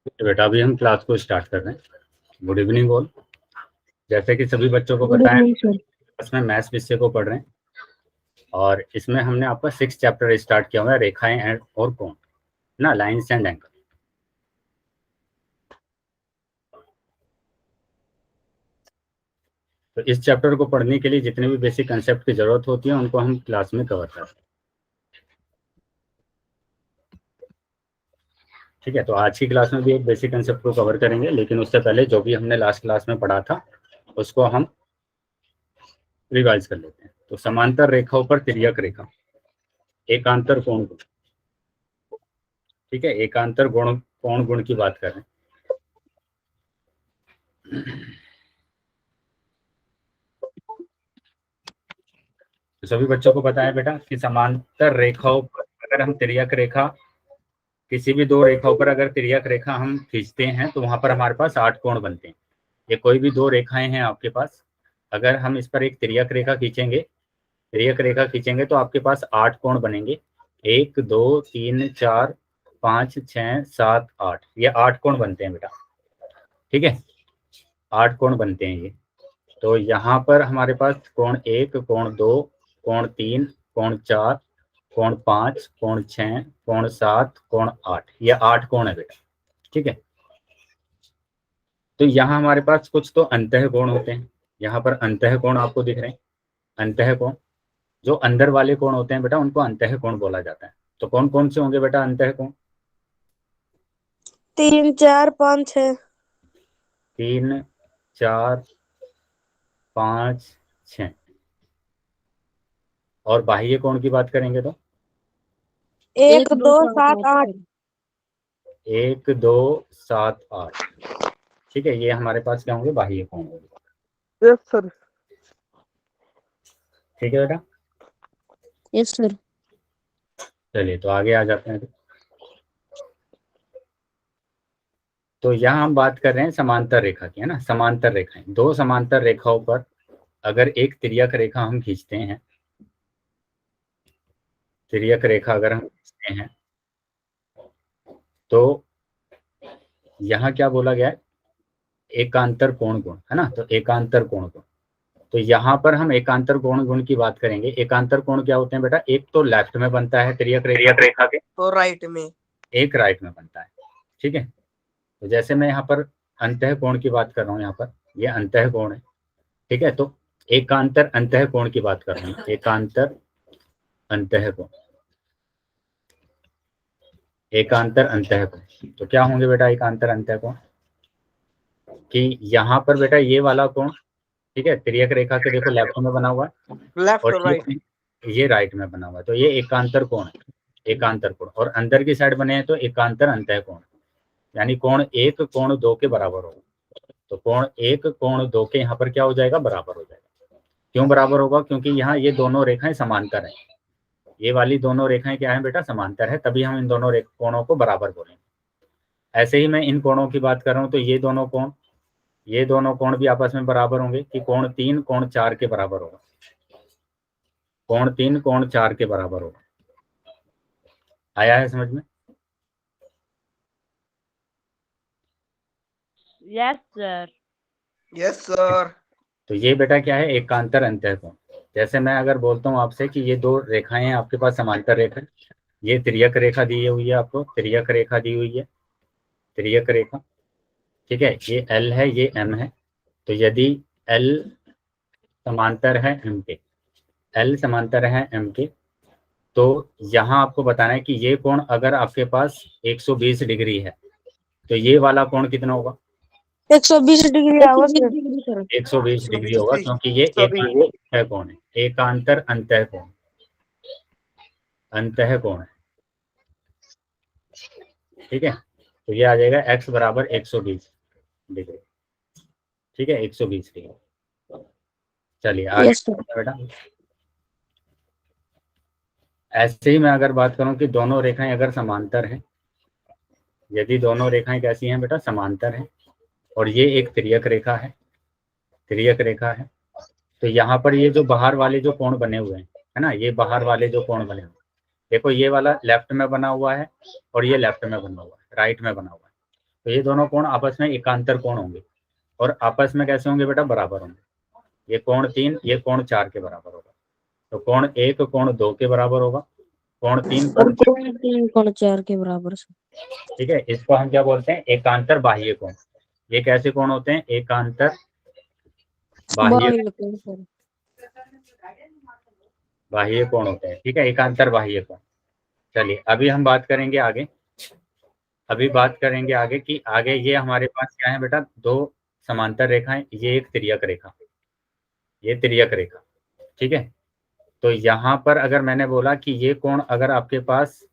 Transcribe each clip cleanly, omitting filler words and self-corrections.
तो बेटा अभी हम क्लास को स्टार्ट कर रहे हैं। Good evening all. जैसे कि सभी बच्चों को गुड पता है, इवनिंग सर। इसमें मैथ्स विषय को पढ़ रहे हैं और इसमें हमने आपका 6 चैप्टर स्टार्ट किया हुआ है, रेखाएं एंड और कोण ना, लाइंस एंड एंगल। तो इस चैप्टर को पढ़ने के लिए जितने भी बेसिक कंसेप्ट की जरूरत होती है उनको हम क्लास में कवर करते हैं। ठीक है, तो आज की क्लास में भी एक बेसिक कंसेप्ट को कवर करेंगे, लेकिन उससे पहले जो भी हमने लास्ट क्लास में पढ़ा था उसको हम रिवाइज कर लेते हैं। तो समांतर रेखाओं पर तिर्यक रेखा, एकांतर कोण, ठीक है, एकांतर गुण कोण गुण की बात कर रहे हैं। तो सभी बच्चों को पता है बेटा कि समांतर रेखाओं पर अगर हम तिर्यक रेखा, किसी भी दो रेखाओं पर अगर तिर्यक रेखा हम खींचते हैं तो वहां पर हमारे पास 8 कोण बनते हैं। ये कोई भी दो रेखाएं हैं आपके पास, अगर हम इस पर एक तिर्यक रेखा खींचेंगे, तिर्यक रेखा खींचेंगे तो आपके पास 8 कोण बनेंगे। 1 2 3 4 5 6 7 8, ये 8 कोण बनते हैं बेटा। ठीक है, 8 कोण बनते हैं ये। तो यहाँ पर हमारे पास कोण 1, कोण 2, कोण 3, कोण 4, कोण 5, कोण 6, कोण 7, कोण 8, ये 8 कोण है बेटा। ठीक है, तो यहाँ हमारे पास कुछ तो अंतः कोण होते हैं। यहाँ पर अंतः कोण आपको दिख रहे हैं। अंतः कोण, जो अंदर वाले कोण होते हैं बेटा उनको अंतः कोण बोला जाता है। तो कौन कौन से होंगे बेटा अंतः कोण? 3 4 5 6। 3 4 5 6। और बाह्य कोण की बात करेंगे तो 1 2 7 8। 1 2 7 8। ठीक है, ये हमारे पास क्या होंगे? बाह्य कोण होंगे। Yes sir. ठीक है बेटा, यस सर। चलिए तो आगे आ जाते हैं। तो यहाँ हम बात कर रहे हैं समांतर रेखा की, है ना। समांतर रेखाएं, दो समांतर रेखाओं पर अगर एक तिर्यक रेखा हम खींचते हैं, तिर्यक रेखा अगर हम खींचते हैं तो यहाँ क्या बोला गया है? एकांतर कोण गुण, है ना। तो एकांतर कोण गुण, तो यहाँ पर हम एकांतर कोण गुण की बात करेंगे। एकांतर कोण क्या होते हैं बेटा? एक तो लेफ्ट में बनता है तिर्यक रेखा के, तो राइट में, एक राइट में बनता है। ठीक है, तो जैसे मैं यहाँ पर अंतः कोण की बात कर रहा हूँ, यहाँ पर ये अंतः कोण है। ठीक है, तो एकांतर अंतः कोण की बात कर रहा हूँ, एकांतर अंतः कोण, एकांतर अंतः कोण। तो क्या होंगे बेटा एकांतर अंतः कोण? कि यहाँ पर बेटा ये वाला कोण, ठीक है, तिर्यक रेखा के देखो लेफ्ट में बना हुआ है लेफ्ट और और राइट। ये राइट में बना हुआ है, तो ये एकांतर कोण है, एकांतर कोण। और अंदर की साइड बने हैं तो एकांतर अंतः कोण, यानी कोण 1 कोण 2 के बराबर होगा। तो कोण 1 कोण 2 के यहाँ पर क्या हो जाएगा? बराबर हो जाएगा। क्यों बराबर होगा? क्योंकि यहाँ ये दोनों रेखाएं समांतर है। ये वाली दोनों रेखाएं क्या है बेटा? समांतर है, तभी हम इन दोनों कोणों को बराबर बोलेंगे। ऐसे ही मैं इन कोणों की बात कर रहा हूँ तो ये दोनों कोण, ये दोनों कोण भी आपस में बराबर होंगे कि कोण 3 कोण 4 के बराबर होगा। कोण 3 कोण 4 के बराबर होगा। आया है समझ में? Yes sir. Yes sir. तो ये बेटा क्या है? एकांतर अंतः कोण। जैसे मैं अगर बोलता हूँ आपसे कि ये दो रेखाएं हैं आपके पास, समांतर रेखा, ये तिर्यक रेखा दी हुई है आपको, तिर्यक रेखा दी हुई है, तिर्यक रेखा। ठीक है, ये L है, ये M है। तो यदि L समांतर है M के, L समांतर है M के, तो यहाँ आपको बताना है कि ये कोण अगर आपके पास 120 डिग्री है तो ये वाला कोण कितना होगा? 120 डिग्री आवाज में। 120 डिग्री होगा, क्योंकि ये एक कोण है, एकांतर अंतः कोण, अंतः कोण है। ठीक है, तो ये आ जाएगा x बराबर 120 डिग्री। ठीक है, 120 डिग्री। चलिए आगे बेटा। ऐसे ही मैं अगर बात करूं कि दोनों रेखाएं अगर समांतर हैं, यदि दोनों रेखाएं कैसी हैं बेटा? समांतर हैं, और ये एक तिर्यक रेखा है, तिर्यक रेखा है, तो यहाँ पर ये जो बाहर वाले जो कोण बने हुए हैं, है ना, ये बाहर वाले जो कोण बने हुए हैं, देखो ये वाला लेफ्ट में बना हुआ है और ये लेफ्ट में बना हुआ है, राइट में बना हुआ है। तो ये दोनों कोण आपस में एकांतर कोण होंगे और आपस में कैसे होंगे बेटा, बराबर होंगे। ये कोण 3, ये कोण 4 के बराबर होगा। तो कोण 1 कोण 2 के बराबर होगा, कोण 3 और कोण, कोण 3 कोण 4 के बराबर से। ठीक है। इसको हम क्या बोलते हैं, एकांतर बाह्य कोण। ये कैसे कोण होते हैं, एकांतर बाह्य बाह्य कोण होते हैं, ठीक है, एकांतर बाह्य कोण। चलिए अभी हम बात करेंगे आगे, कि आगे ये हमारे पास क्या है बेटा, दो समांतर रेखाएं, ये एक तिर्यक रेखा, ये तिर्यक रेखा, ठीक है। तो यहाँ पर अगर मैंने बोला कि ये कोण अगर आपके पास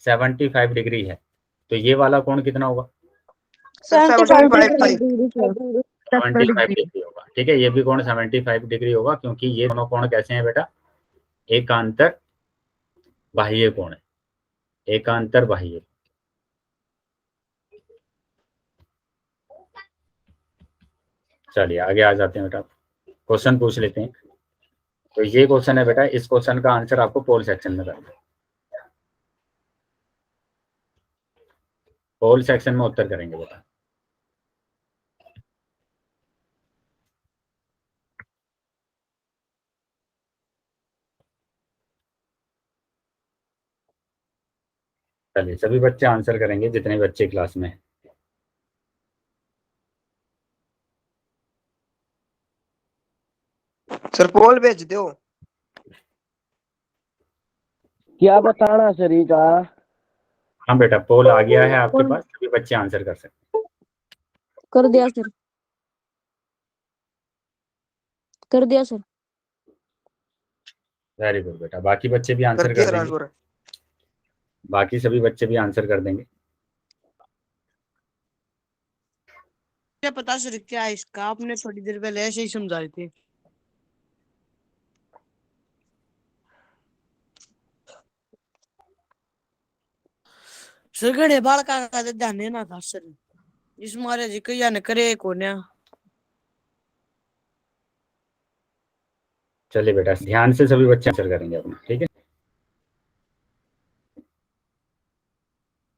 75 डिग्री है, तो ये वाला कोण कितना होगा, 75 75 डिग्री होगा, ठीक है। ये भी कोण 75 डिग्री होगा, क्योंकि ये दोनों कोण कैसे हैं बेटा, एकांतर बाह्य कोण है, एकांतर बाह्य। चलिए आगे आ जाते हैं बेटा, क्वेश्चन पूछ लेते हैं। तो ये क्वेश्चन है बेटा, इस क्वेश्चन का आंसर आपको पोल सेक्शन में करना है, पोल सेक्शन में उत्तर करेंगे बेटा। चलिए सभी बच्चे आंसर करेंगे, जितने बच्चे क्लास में हैं। सर पोल भेज दो। क्या बताना सरी का। हाँ बेटा, पोल आ गया है आपके पास, सभी बच्चे आंसर कर सकते हैं। कर दिया सर, कर दिया सर। वेरी गुड बेटा, बाकी बच्चे भी आंसर कर देंगे, बाकी सभी बच्चे भी आंसर कर देंगे। क्या पता सर क्या है इसका, आपने थोड़ी देर पहले ऐसे ही समझा रहे थे। सर घड़े बाल का ध्यान देना था सर, इस मारे जी कहिया ने करे कोन्या। चलिए बेटा, ध्यान से सभी बच्चे आंसर करेंगे अपना, ठीक है।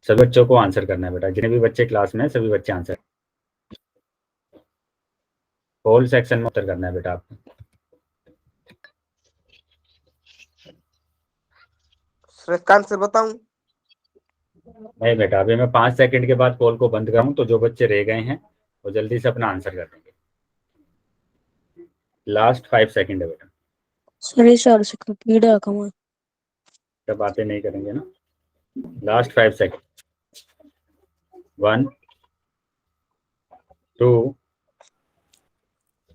सभी बच्चों को आंसर करना है बेटा, जितने भी बच्चे क्लास में हैं सभी बच्चे आंसर, पोल सेक्शन में उत्तर करना है बेटा आपको। सर इसका आंसर बताऊं? नहीं बेटा, अभी मैं 5 सेकंड के बाद पोल को बंद करूं, तो जो बच्चे रह गए हैं वो जल्दी से अपना आंसर कर देंगे। लास्ट 5 सेकंड है बेटा, सर इस साल से कीड़ा कमा। तब बातें नहीं करेंगे ना। लास्ट 5 सेकंड, 1 2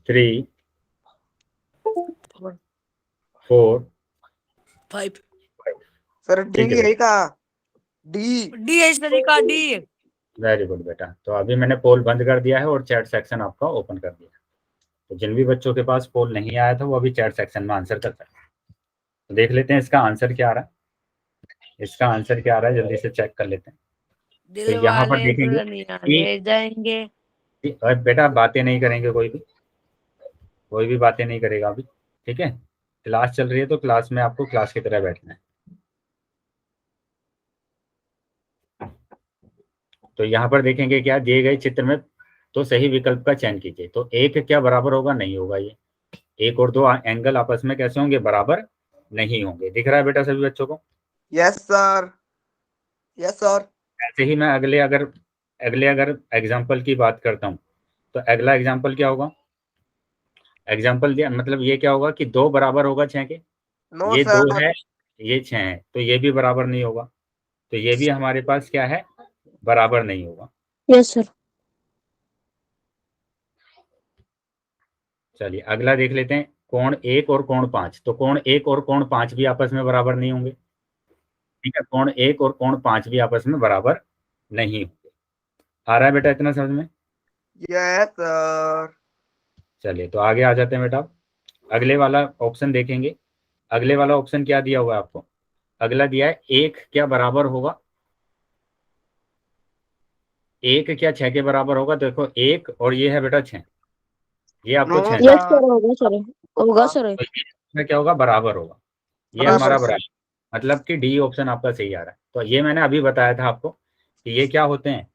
3 4 5 सर डी ठीक है है का, डी डी है इस तरीका डी। वेरी गुड बेटा। तो अभी मैंने पोल बंद कर दिया है और चैट सेक्शन आपका ओपन कर दिया है। तो जिन भी बच्चों के पास पोल नहीं आया था वो अभी चैट सेक्शन में आंसर कर सकते हैं। तो देख लेते हैं इसका आंसर क्या आ रहा है, इसका आंसर क्या आ रहा है, जल्दी से चेक कर लेते हैं। दिल तो यहाँ पर वाले देखेंगे दुल्हनिया ले जाएंगे। और बेटा बातें नहीं करेंगे, कोई भी बातें नहीं करेगा अभी, ठीक है। क्लास चल रही है तो क्लास में आपको क्लास की तरह बैठना है। तो यहाँ पर देखेंगे क्या दिए गए चित्र में, तो सही विकल्प का चयन कीजिए। तो एक क्या बराबर होगा, नहीं होगा। ये एक और दो एंगल आपस में कैसे होंगे, बराबर नहीं होंगे। दिख रहा है बेटा सभी बच्चों को? Yes sir, yes sir. ऐसे ही मैं अगले अगर एग्जाम्पल की बात करता हूँ, तो अगला एग्जाम्पल क्या होगा, एग्जाम्पल दिया मतलब ये क्या होगा कि 2 बराबर होगा 6 के, नो ये 2 सर। है, ये 6 है, तो ये भी बराबर नहीं होगा। तो ये भी हमारे पास क्या है, बराबर नहीं होगा। Yes sir. चलिए अगला देख लेते हैं, कोण 1 और कोण 5। तो कोण 1 और कोण 5 भी आपस में बराबर नहीं होंगे, ठीक है। कोण 1 और कोण 5 भी आपस में बराबर नहीं होंगे। आ रहा है बेटा इतना समझ में? Yes sir. चलिए तो आगे आ जाते हैं बेटा, अगले वाला ऑप्शन देखेंगे। अगले वाला ऑप्शन क्या दिया हुआ है आपको, अगला दिया है 1 क्या बराबर होगा, 1 क्या 6 के बराबर होगा। देखो 1 और ये है बेटा 6, ये आपको 6 यस सर, होगा सर, होगा सर। तो ये इसमें क्या होगा, बराबर होगा। ये हमारा बराबर, मतलब कि डी ऑप्शन आपका सही आ रहा है। तो ये मैंने अभी बताया था आपको कि ये क्या होते हैं,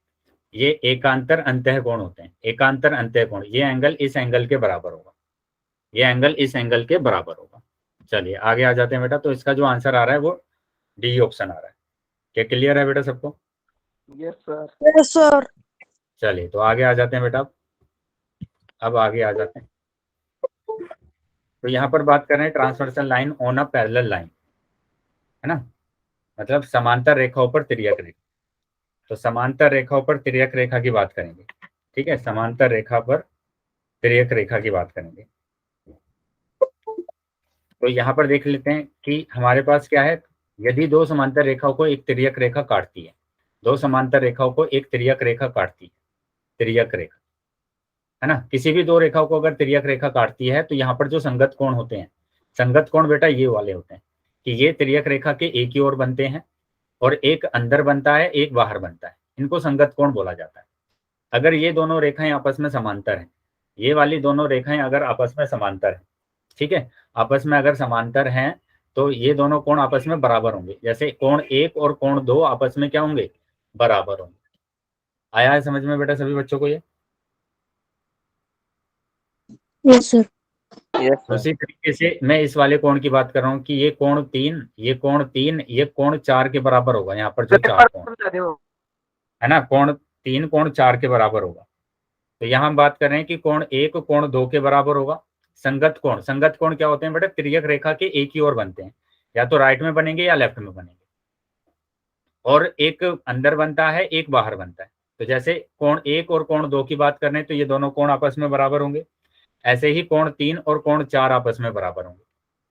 ये एकांतर अंतः कोण होते हैं। एकांतर अंतः कोण, ये एंगल इस एंगल के बराबर होगा, ये एंगल इस एंगल के बराबर होगा। चलिए आगे आ जाते हैं बेटा। तो इसका जो आंसर आ रहा है वो डी ऑप्शन आ रहा है। क्या क्लियर है बेटा सबको? Yes sir. Yes sir. चलिए तो आगे आ जाते हैं बेटा। अब आगे आ जाते हैं। तो यहाँ पर बात कर रहे हैं transversal line on a parallel line, है ना, मतलब समांतर रेखाओं पर तिर्यक रेखा। तो समांतर रेखाओं पर तिर्यक रेखा की बात करेंगे, ठीक है, समांतर रेखा पर तिर्यक रेखा की बात करेंगे। तो यहाँ पर देख लेते हैं कि हमारे पास क्या है। यदि दो समांतर रेखाओं को एक तिर्यक रेखा काटती है, दो समांतर रेखाओं को एक तिर्यक रेखा काटती है, तिर्यक रेखा, है ना, किसी भी दो रेखाओं को अगर तिर्यक रेखा काटती है तो यहाँ पर जो संगत कोण होते हैं, संगत कोण बेटा ये वाले होते हैं कि ये तिर्यक रेखा के एक ही ओर बनते हैं और एक अंदर बनता है, एक बाहर बनता है, इनको संगत कोण बोला जाता है। अगर ये दोनों रेखाएं आपस में समांतर हैं, ये वाली दोनों रेखाएं अगर आपस में समांतर हैं, ठीक है, आपस में अगर समांतर हैं तो ये दोनों कोण आपस में बराबर होंगे। जैसे कोण 1 और कोण 2 आपस में क्या होंगे, बराबर होंगे। आया है समझ में बेटा सभी बच्चों को ये? Yes sir. Yes sir. उसी तरीके से मैं इस वाले कोण की बात कर रहा हूँ कि ये कोण 3, ये कोण 3, ये कोण 4 के बराबर होगा। यहाँ पर जो 4 कोण है ना, कोण 3 कोण 4 के बराबर होगा। तो यहाँ हम बात कर रहे हैं कि कोण 1 कोण 2 के बराबर होगा। संगत कोण, संगत कोण क्या होते हैं बेटा, तिर्यक रेखा के एक ही ओर बनते हैं, या तो राइट में बनेंगे या लेफ्ट में बनेंगे, और एक अंदर बनता है, एक बाहर बनता है। तो जैसे कोण 1 और कोण 2 की बात कर रहे हैं तो ये दोनों कोण आपस में बराबर होंगे। ऐसे ही कोण 3 और कोण 4 आपस में बराबर होंगे,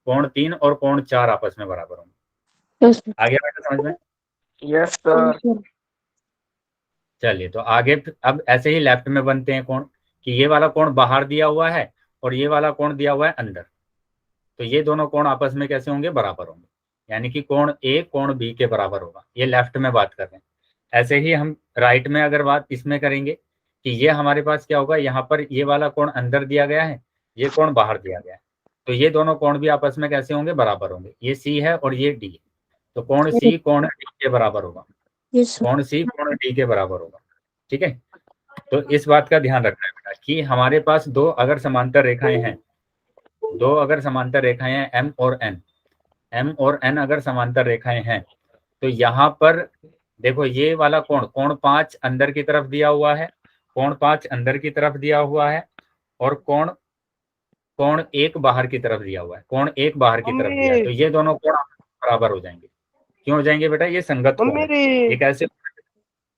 कोण 3 और कोण 4 आपस में बराबर होंगे। Yes sir. आगे बेटा समझ में? Yes sir. चलिए तो आगे अब ऐसे ही लेफ्ट में बनते हैं कोण, कि ये वाला कोण बाहर दिया हुआ है और ये वाला कोण दिया हुआ है अंदर। तो ये दोनों कोण आपस में कैसे होंगे, बराबर होंगे, यानी कि कोण ए कोण बी के बराबर होगा। ये लेफ्ट में बात कर रहे हैं। ऐसे ही हम राइट में अगर बात इसमें करेंगे कि ये हमारे पास क्या होगा, यहाँ पर ये वाला कोण अंदर दिया गया है, ये कोण बाहर दिया गया है, तो ये दोनों कोण भी आपस में कैसे होंगे, बराबर होंगे। ये सी है और ये डी है, तो कोण सी कोण डी के बराबर होगा, यस सर। कोण सी कोण डी के बराबर होगा, ठीक है। तो इस बात का ध्यान रखना है बेटा कि हमारे पास दो अगर समांतर रेखाएं हैं, दो अगर समांतर रेखाएं हैं एम और एन, एम और एन अगर समांतर रेखाएं हैं तो यहाँ पर देखो ये वाला कोण, कोण 5 अंदर की तरफ दिया हुआ है, कोण 5 अंदर की तरफ दिया हुआ है, और कोण कोण 1 बाहर की तरफ दिया हुआ है, कोण 1 बाहर की तरफ दिया है। तो ये दोनों कोण बराबर हो जाएंगे। क्यों हो जाएंगे बेटा, ये संगत कोण है। ये कैसे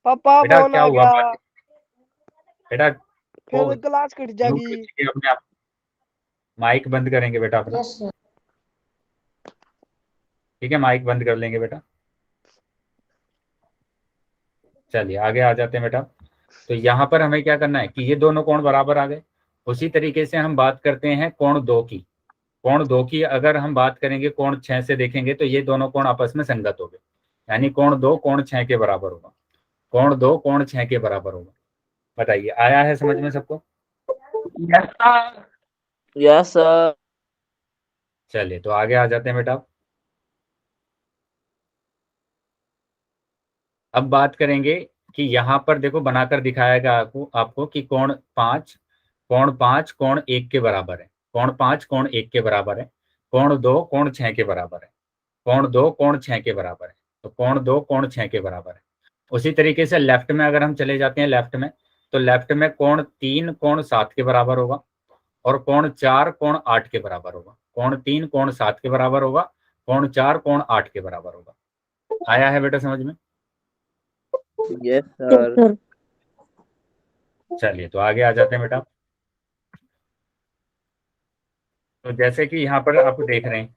पापा बेटा, फोन क्या आ हुआ गया, बेटा? फिर क्लास कट जाएगी। अपने आप माइक बंद करेंगे बेटा अपना, ठीक है, माइक बंद कर लेंगे बेटा। चलिए आगे आ जाते हैं बेटा। तो यहाँ पर हमें क्या करना है कि ये दोनों कोण बराबर आ गए। उसी तरीके से हम बात करते हैं कोण 2 की। कोण 2 की अगर हम बात करेंगे कोण 6 से देखेंगे तो ये दोनों कोण आपस में संगत हो गए, यानी कोण 2 कोण 6 के बराबर होगा, कोण 2 कोण 6 के बराबर होगा। बताइए आया है समझ में सबको? Yes sir. Yes sir. चलिए तो आगे आ जाते हैं बेटा। अब बात करेंगे कि यहाँ पर देखो बनाकर दिखाएगा आपको कि कोण 5 कोण 1 के बराबर है, कोण 5 कोण 1 के बराबर है, कोण 2 कोण 6 के बराबर है, कोण 2 कोण 6 के बराबर है, तो कोण 2 कोण 6 के बराबर है। उसी तरीके से लेफ्ट में अगर हम चले जाते हैं लेफ्ट में, तो लेफ्ट में कोण 3 कोण 7 के बराबर होगा, और कोण 4 कोण 8 के बराबर होगा, कोण 3 कोण 7 के बराबर होगा, कोण 4 कोण 8 के बराबर होगा। आया है बेटा समझ में? Yes sir. चलिए तो आगे आ जाते हैं बेटा। तो जैसे कि यहाँ पर आप देख रहे हैं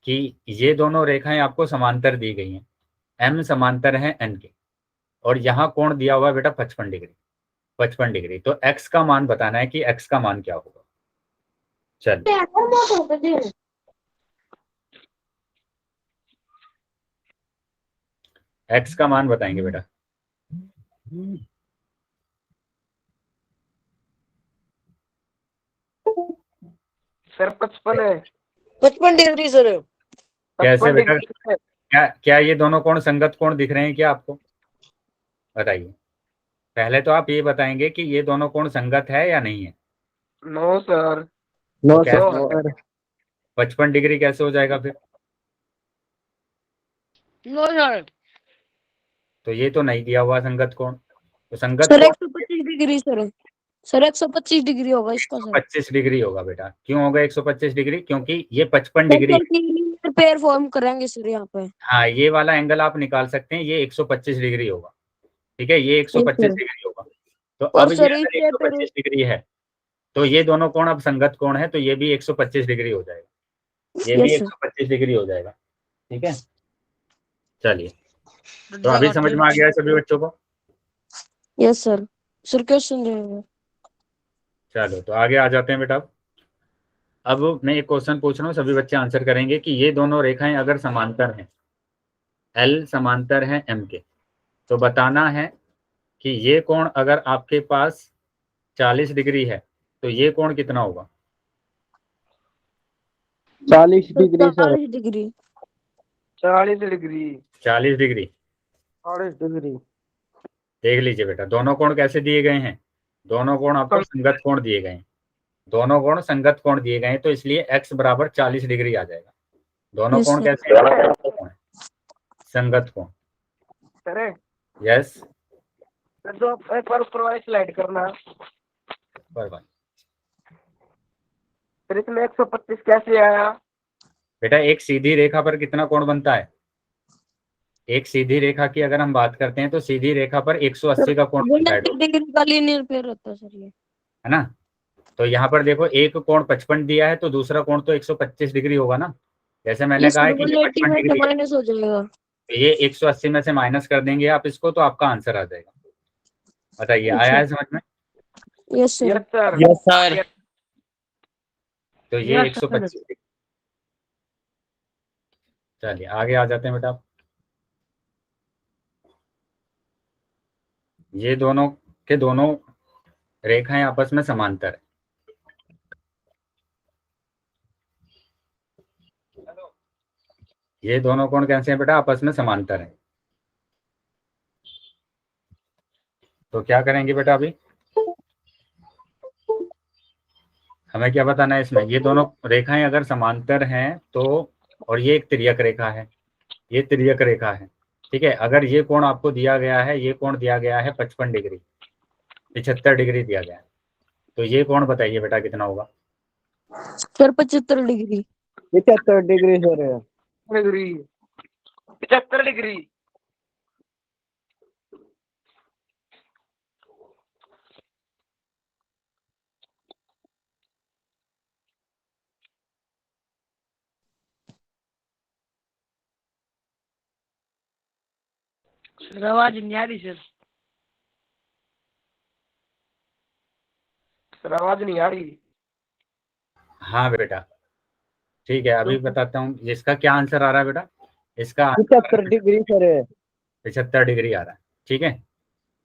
कि ये दोनों रेखाएं आपको समांतर दी गई हैं, एम समांतर है एन के, और यहाँ कोण दिया हुआ है बेटा 55 डिग्री, 55 डिग्री। तो x का मान बताना है कि x का मान क्या होगा। चलिए x का मान बताएंगे बेटा। सर 55 है। 55 डिग्री सर। कैसे 55 बेटा? डिग्री है। क्या क्या ये दोनों कोण संगत कोण दिख रहे हैं क्या आपको? बताइए। पहले तो आप ये बताएंगे कि ये दोनों कोण संगत है या नहीं है। No sir. तो नो कैसे सर। 55 डिग्री कैसे हो जाएगा फिर। No sir. तो ये तो नहीं दिया हुआ संगत कोण, तो संगत सर कोण 125 डिग्री सर 125 डिग्री होगा इसका सर। 25 डिग्री होगा बेटा। क्यों होगा 125 डिग्री, क्योंकि ये 55 सर डिग्री है। क्योंकि पेयर फॉर्म करेंगे सर यहाँ पे। हाँ, ये वाला एंगल आप निकाल सकते हैं, ये 125 डिग्री होगा। ठीक है, ये यस 125 सर। डिग्री होगा। तो और अब ये सर अगर इसके फिर 125 डिग्री है तो ये दोनों कोण अब संगत कोण है, तो ये भी 125 डिग्री हो जाएगा, ये भी यस सर 125 डिग्री हो जाएगा। ठीक है, चलिए। तो अभी जगह समझ में आ गया है सभी बच्चों को। Yes sir. सर क्वेश्चन देंगे। चलो तो आगे आ जाते हैं बेटा। अब मैं एक क्वेश्चन पूछ रहा हूँ, सभी बच्चे आंसर करेंगे कि ये दोनों रेखाएं अगर समांतर हैं, एल समांतर है एम के, तो बताना है कि ये कोण अगर आपके पास 40 डिग्री है तो ये कोण कितना होगा। 40 degree sir. 40 degree. 40 degree. 40 degree. 40 degree. देख लीजिए बेटा, दोनों कोण कैसे दिए गए हैं, दोनों कोण आपको संगत कोण दिए गए हैं, दोनों कोण संगत कोण दिए गए हैं, तो इसलिए x बराबर 40 डिग्री आ जाएगा। दोनों यस कोण सर। कैसे हैं? संगत कोण। सर यस, तो एक बार ऊपर वाली स्लाइड करना। बराबर। फिर इसमें 125 कैसे आया। बेटा एक सीधी रेखा पर कितना कोण बनता है, एक सीधी रेखा की अगर हम बात करते हैं तो सीधी रेखा पर 180 का कोण बनता है 180 डिग्री का लीनियर पेयर होता है सर ये। है ना। तो यहाँ पर देखो, एक कोण 55 दिया है तो दूसरा कोण तो 125 डिग्री होगा ना। जैसे मैंने ये कहा सर है कि ये 180 55 में से डिग्री है, माइनस हो जाएगा। तो ये 180 में से माइनस कर देंगे आप इसको, तो आपका आंसर आ जाएगा। बताइए, आया है समझ में। Yes sir. Yes sir. Yes sir. तो ये 125। चलिए आगे आ जाते हैं बेटा। ये दोनों के दोनों रेखाएं आपस में समांतर है। ये दोनों कोण कैसे हैं बेटा, आपस में समांतर है। तो क्या करेंगे बेटा, अभी हमें क्या बताना है इसमें, ये दोनों रेखाएं अगर समांतर हैं तो, और ये एक तिर्यक रेखा है, ये तिर्यक रेखा है। ठीक है, अगर ये कोण आपको दिया गया है, ये कोण दिया गया है 55 डिग्री, 75 डिग्री दिया गया है, तो ये कोण बताइए बेटा कितना होगा। Sir 75 degree. 75 degree sir. Degree. 75 degree. Sir आवाज नहीं आ रही सर। सर आवाज नहीं आ रही। हाँ बेटा, ठीक है, अभी बताता हूँ इसका क्या आंसर आ रहा है बेटा। इसका 75 डिग्री सर। 75 डिग्री आ रहा है। ठीक है,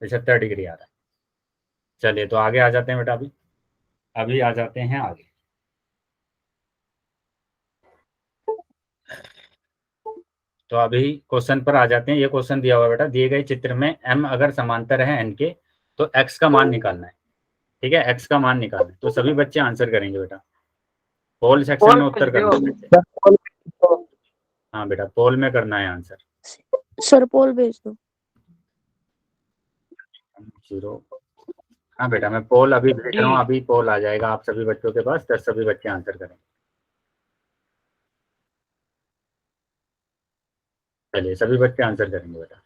75 डिग्री आ रहा है। चलिए तो आगे आ जाते हैं बेटा। अभी अभी आ जाते हैं आगे। तो अभी क्वेश्चन पर आ जाते हैं। ये क्वेश्चन दिया हुआ है बेटा, दिए गए चित्र में m अगर समांतर है n के, तो x का मान निकालना है। ठीक है, x का मान निकालना है, तो सभी बच्चे आंसर करेंगे बेटा। पोल सेक्शन में उत्तर करना है बच्चे। हाँ बेटा, पोल में करना है आंसर। सर पोल भेज दो। 0। हाँ बेटा, मैं पोल अभी भेज रहा हूँ, अभी पोल आ जाएगा आप सभी बच्चों के पास, 10 सभी बच्चे आंसर करेंगे। चलिए सभी बच्चे आंसर करेंगे बेटा।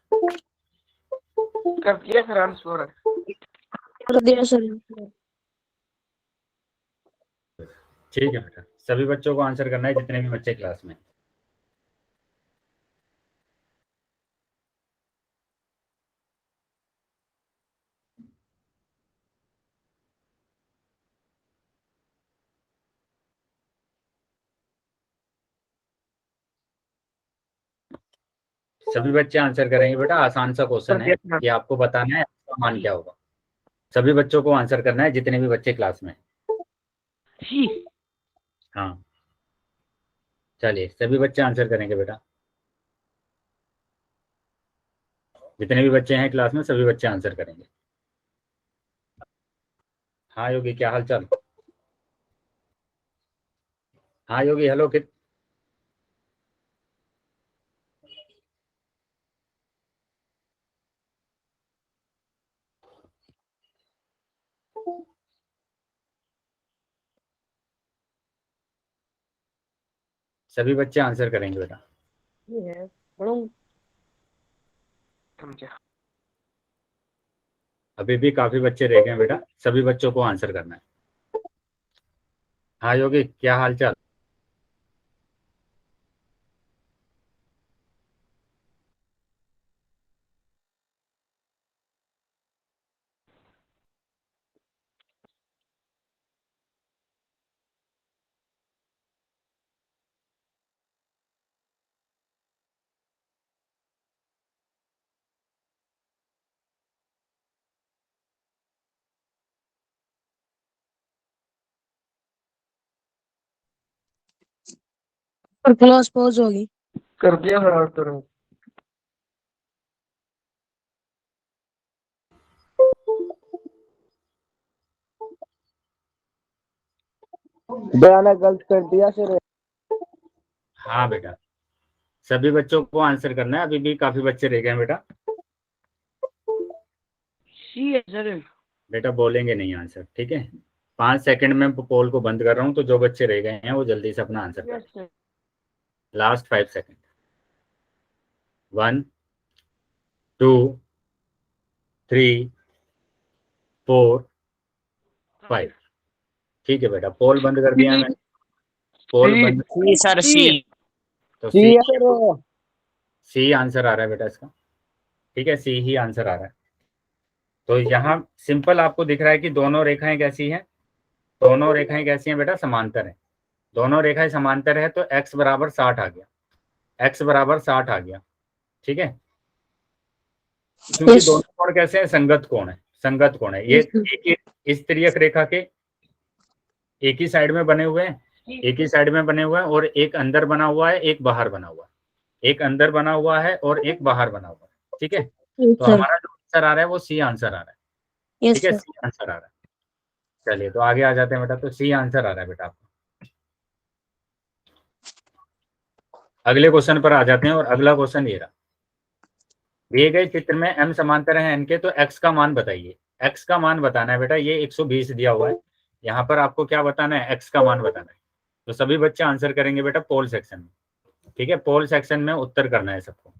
कर दिया सर आंसर। कर दिया सर। ठीक है बेटा, सभी बच्चों को आंसर करना है जितने भी बच्चे क्लास में। सभी बच्चे आंसर करेंगे बेटा, आसान सा क्वेश्चन है कि आपको बताना है इसका मान क्या होगा। सभी बच्चों को आंसर करना है जितने भी बच्चे क्लास में। हाँ, चलिए सभी बच्चे आंसर करेंगे बेटा, जितने भी बच्चे हैं क्लास में सभी बच्चे आंसर करेंगे। हाँ योगी, क्या हाल चाल? हाँ योगी, हेलो कित सभी बच्चे आंसर करेंगे बेटा। ये है पढ़ूं। समझा। अभी भी काफी बच्चे रह गए हैं बेटा, सभी बच्चों को आंसर करना है। हाँ योगी, क्या हाल चाल? और क्लास पॉज होगी। कर दिया फटाफट करो। बयाना गलत कर दिया सर। हाँ बेटा, सभी बच्चों को आंसर करना है, अभी भी काफी बच्चे रह गए हैं बेटा। सी है सर। बेटा बोलेंगे नहीं आंसर, ठीक है? 5 सेकंड में पोल को बंद कर रहा हूँ, तो जो बच्चे रह गए हैं वो जल्दी से अपना आंसर यस करें। सर। Last 5 second. 1, 2, 3, 4, 5। ठीक है बेटा, पोल बंद कर दिया मैंने। पोल बंद। सी सर सी। तो सी सी, है सर। सी आंसर आ रहा है बेटा इसका। ठीक है, सी ही आंसर आ रहा है। तो यहाँ सिंपल आपको दिख रहा है कि दोनों रेखाएं कैसी हैं? दोनों रेखाएं कैसी हैं बेटा? समांतर हैं। दोनों रेखाएं समांतर है तो x बराबर 60 आ गया। x बराबर 60 आ गया। ठीक है, क्योंकि यस। दोनों कोण कैसे हैं? संगत कोण है। संगत कोण है ये। एक ही इस तिर्यक रेखा के एक ही साइड में बने हुए हैं, एक ही साइड में बने हुए हैं, और एक अंदर बना हुआ है, एक बाहर बना हुआ है। एक अंदर बना हुआ है और एक बाहर बना हुआ है। ठीक है, तो सर। हमारा जो आंसर आ रहा है वो सी आंसर आ रहा है। ठीक यस है, सर। सी आंसर आ रहा है। चलिए, तो आगे आ जाते हैं बेटा। तो सी आंसर आ रहा है बेटा आपको। अगले क्वेश्चन पर आ जाते हैं, और अगला क्वेश्चन ये रहा। दिए गए चित्र में m समांतर है n के, तो x का मान बताइए। x का मान बताना है बेटा, ये 120 दिया हुआ है। यहाँ पर आपको क्या बताना है? x का मान बताना है। तो सभी बच्चे आंसर करेंगे बेटा पोल सेक्शन में। ठीक है, पोल सेक्शन में उत्तर करना है सबको।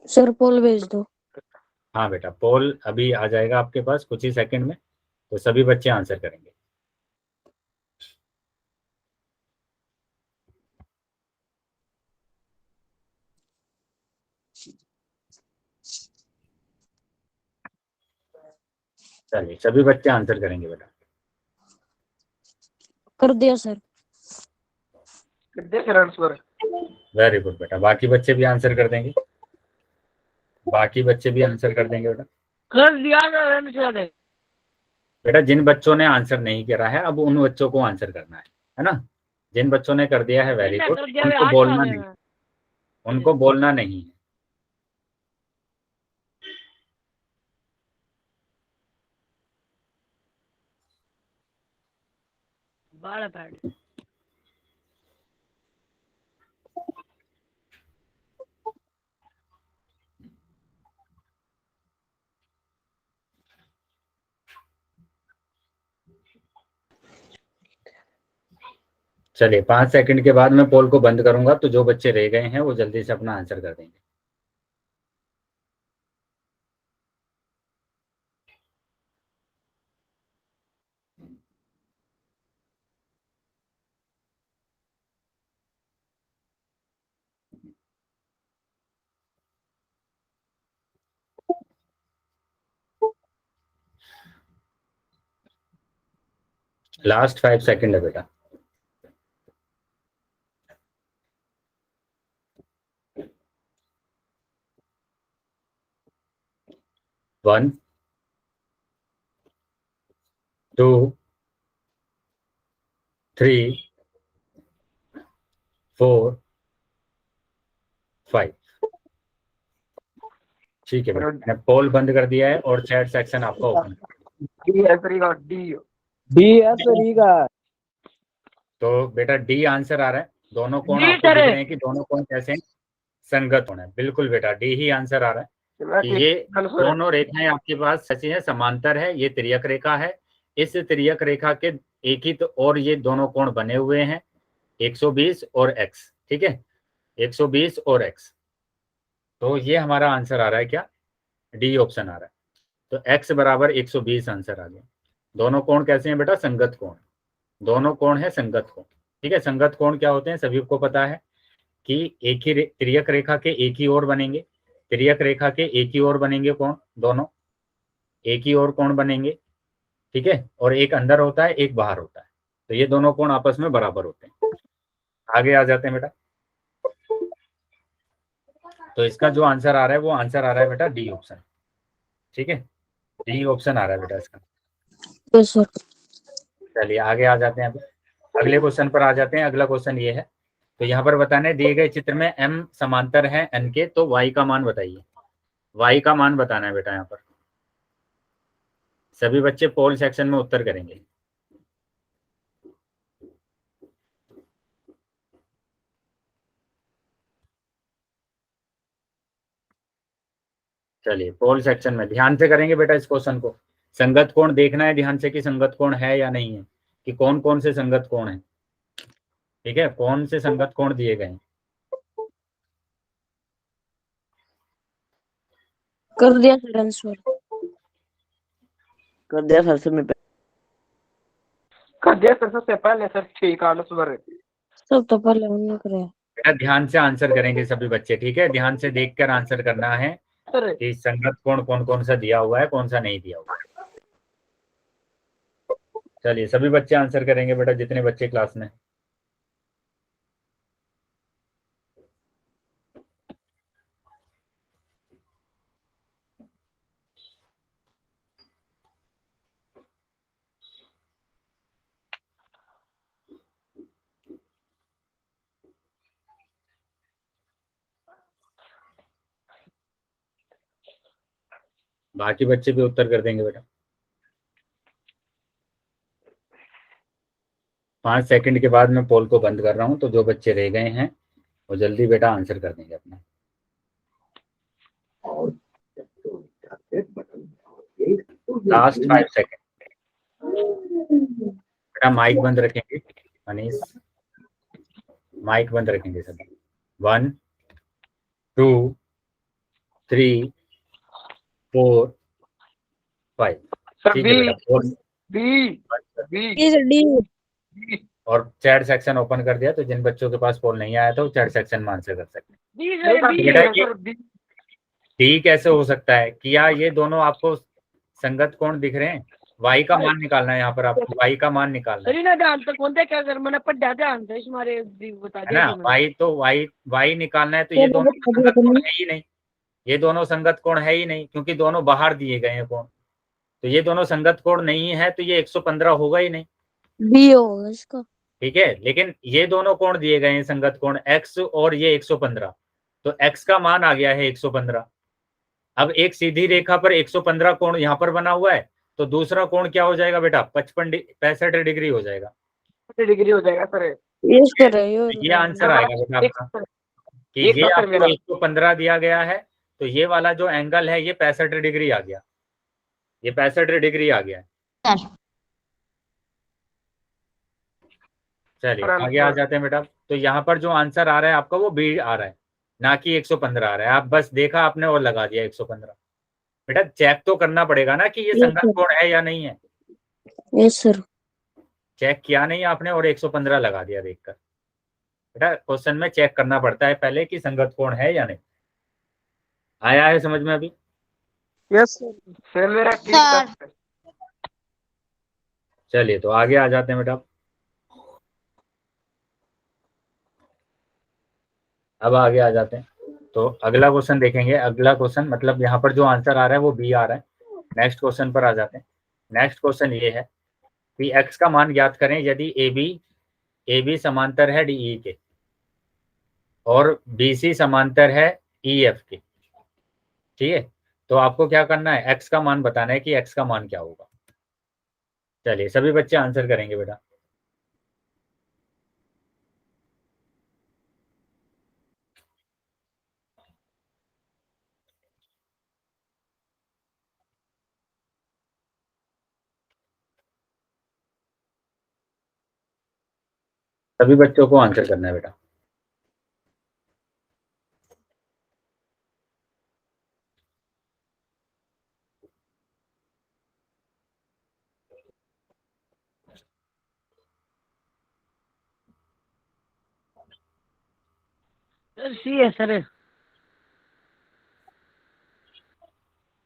सर पोल भेज दो। हाँ बेटा, पोल अभी आ जाएगा आपके पास कुछ ही सेकंड में, तो सभी बच्चे आंसर करेंगे। चलिए, सभी बच्चे आंसर करेंगे बेटा। कर दिया सर। कर दिया सर आंसर। वेरी गुड बेटा, बाकी बच्चे भी आंसर कर देंगे। बाकी बच्चे भी आंसर कर देंगे बेटा। कर दिया सर। बेटा जिन बच्चों ने आंसर नहीं करा है, अब उन बच्चों को आंसर करना है ना? जिन बच्चों ने कर दिया है, वेरी गुड, उनको बोलना नहीं, उनको बोलना नहीं है। बाल पैड। चलिए, 5 सेकंड के बाद मैं पोल को बंद करूंगा, तो जो बच्चे रह गए हैं वो जल्दी से अपना आंसर कर देंगे। लास्ट 5 सेकंड है बेटा। 1, 2, 3, 4, 5। ठीक है बेटा, मैंने पोल बंद कर दिया है और चैट सेक्शन आपका ओपन। डी है सर। डी। डी है सर ई का। तो बेटा डी आंसर आ रहा है। दोनों कोण डी आपको सर दिख है। रहे हैं कि दोनों कोण कैसे हैं, संगत कोण है। बिल्कुल बेटा डी ही आंसर आ रहा है चलो कि ठीक ये है सर। दोनों रेखाएं आपके पास सची है, समांतर है। ये तिर्यक रेखा है, इस तिर्यक रेखा के एक ही तो और ये दोनों कोण बने हुए हैं 120 और x, ठीक है, 120 और x। तो ये हमारा आंसर आ रहा है क्या, डी ऑप्शन आ रहा है। तो x बराबर 120 आंसर आ गया। दोनों कोण कैसे हैं बेटा, संगत कोण। दोनों कोण है संगत कोण, ठीक है। संगत कोण क्या होते हैं सभी को पता है कि एक ही तिर्यक रेखा के एक ही ओर बनेंगे, तिर्यक रेखा के एक ही ओर बनेंगे कोण, दोनों एक ही ओर कोण बनेंगे, ठीक है। और एक अंदर होता है एक बाहर होता है, तो ये दोनों कोण आपस में बराबर होते हैं। आगे आ जाते हैं बेटा। तो इसका जो आंसर आ रहा है वो आंसर आ रहा है बेटा डी ऑप्शन, ठीक है, डी ऑप्शन आ रहा है बेटा इसका। Yes sir. चलिए आगे आ जाते हैं। अब अगले क्वेश्चन पर आ जाते हैं। अगला क्वेश्चन ये है, तो यहाँ पर बताना है दिए गए चित्र में m समांतर है n के, तो y का मान बताइए। y का मान बताना है बेटा। यहाँ पर सभी बच्चे पोल सेक्शन में उत्तर करेंगे। चलिए पोल सेक्शन में ध्यान से करेंगे बेटा इस क्वेश्चन को। संगत कोण देखना है ध्यान से कि संगत कोण है या नहीं है, कि कौन कौन से संगत कोण है, ठीक है, कौन से संगत कोण दिए गए हैं। कर दिया सर आंसर। कर दिया सर से मैं कर दिया सर सबसे पहले सर ठीक आंसर। सब तो पहले उन्होंने करे। बेटा ध्यान से आंसर करेंगे सभी बच्चे, ठीक है, ध्यान से देखकर आंसर करना है सर कि संगत कोण कौन कौन सा दिया हुआ है, कौन सा नहीं दिया हुआ है। चलिए सभी बच्चे आंसर करेंगे बेटा, जितने बच्चे क्लास में। बाकी बच्चे भी उत्तर कर देंगे बेटा। 5 सेकंड के बाद मैं पोल को बंद कर रहा हूं, तो जो बच्चे रह गए हैं वो जल्दी बेटा आंसर कर देंगे अपना। Last 5 second. बेटा माइक बंद रखेंगे, अनीस माइक बंद रखेंगे सभी। 1 2 3 4 5, सर ठीक है बेटा। बी ये सर डी। और चैट सेक्शन ओपन कर दिया, तो जिन बच्चों के पास पोल नहीं आया था वो चैट सेक्शन में आंसर कर सकते हैं। डी कैसे हो सकता है, क्या ये दोनों आपको संगत कोण दिख रहे हैं। y का मान निकालना है, यहाँ पर आपको y का मान निकालना है, ना ध्यान से कौन क्या कर मैंने पढ़ा ध्यान से इसमारे बता है ना। y तो y निकालना है, तो ये दोनों संगत कोण है ही नहीं, ये दोनों संगत कोण है ही नहीं, क्योंकि दोनों बाहर दिए गए हैं कोण। तो ये दोनों संगत कोण नहीं है, तो ये 115 होगा ही नहीं, बी होगा इसका। ठीक है। लेकिन ये दोनों कोण दिए गए हैं संगत कोण x और ये 115, तो x का मान आ गया है 115। अब एक सीधी रेखा पर 115 कोण यहाँ पर बना हुआ है, तो दूसरा कोण क्या हो जाएगा बेटा, 65 डिग्री हो जाएगा, डिग्री हो जाएगा सर। ये सर है ये आंसर आएगा बेटा आपका कि ये आपको 115 दिया गया है, तो ये वाला जो एंगल है ये 65 डिग्री आ गया, ये 65 डिग्री आ गया है। चलिए आगे आ जाते हैं बेटा। तो यहाँ पर जो आंसर आ रहा है आपका वो बी आ रहा है, ना कि 115 आ रहा है। आप बस देखा आपने और लगा दिया 115। बेटा चेक तो करना पड़ेगा ना कि ये संगत कोण है या नहीं है। Yes sir. चेक किया नहीं आपने और 115 लगा दिया देखकर। बेटा क्वेश्चन में चेक करना पड़ता है पहले कि संगत कोण है या नहीं। आया है समझ में अभी। यस सर मेरा ठीक। चलिए तो आगे आ जाते हैं बेटा। अब आगे आ जाते हैं, तो अगला क्वेश्चन देखेंगे। अगला क्वेश्चन मतलब यहाँ पर जो आंसर आ रहा है वो बी आ रहा है। नेक्स्ट क्वेश्चन पर आ जाते हैं। नेक्स्ट क्वेश्चन ये है कि x का मान ज्ञात करें यदि ए बी समांतर है डी के और बी सी समांतर है ई एफ के, ठीक है। तो आपको क्या करना है, x का मान बताना है कि x का मान क्या होगा। चलिए सभी बच्चे आंसर करेंगे बेटा। सभी बच्चों को आंसर करना है बेटा। सर सी है सर।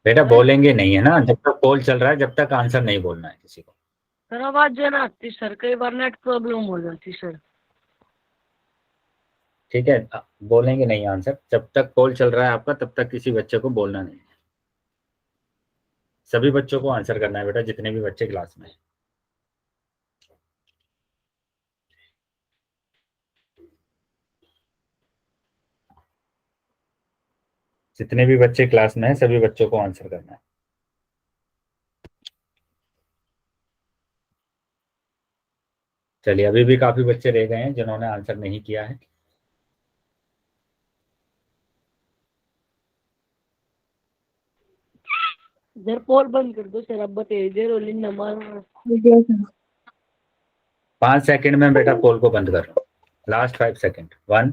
बेटा बोलेंगे नहीं है ना, जब तक कॉल चल रहा है जब तक आंसर नहीं बोलना है किसी को। सर आवाज जो है ना आती सर, कई बार नेट प्रॉब्लम हो जाती सर। ठीक है, बोलेंगे नहीं आंसर, जब तक कॉल चल रहा है आपका तब तक किसी बच्चे को बोलना नहीं है। सभी बच्चों को आंसर करना है बेटा, जितने भी बच्चे क्लास में हैं। जितने भी बच्चे क्लास में हैं सभी बच्चों को आंसर करना है। चलिए अभी भी काफी बच्चे रह गए हैं जिन्होंने आंसर नहीं किया है। इधर पोल बंद कर दो सर, अब बताइए इधर रोलिंग नंबर। 5 सेकंड में बेटा पोल को बंद कर रहा हूँ। Last 5 second. 1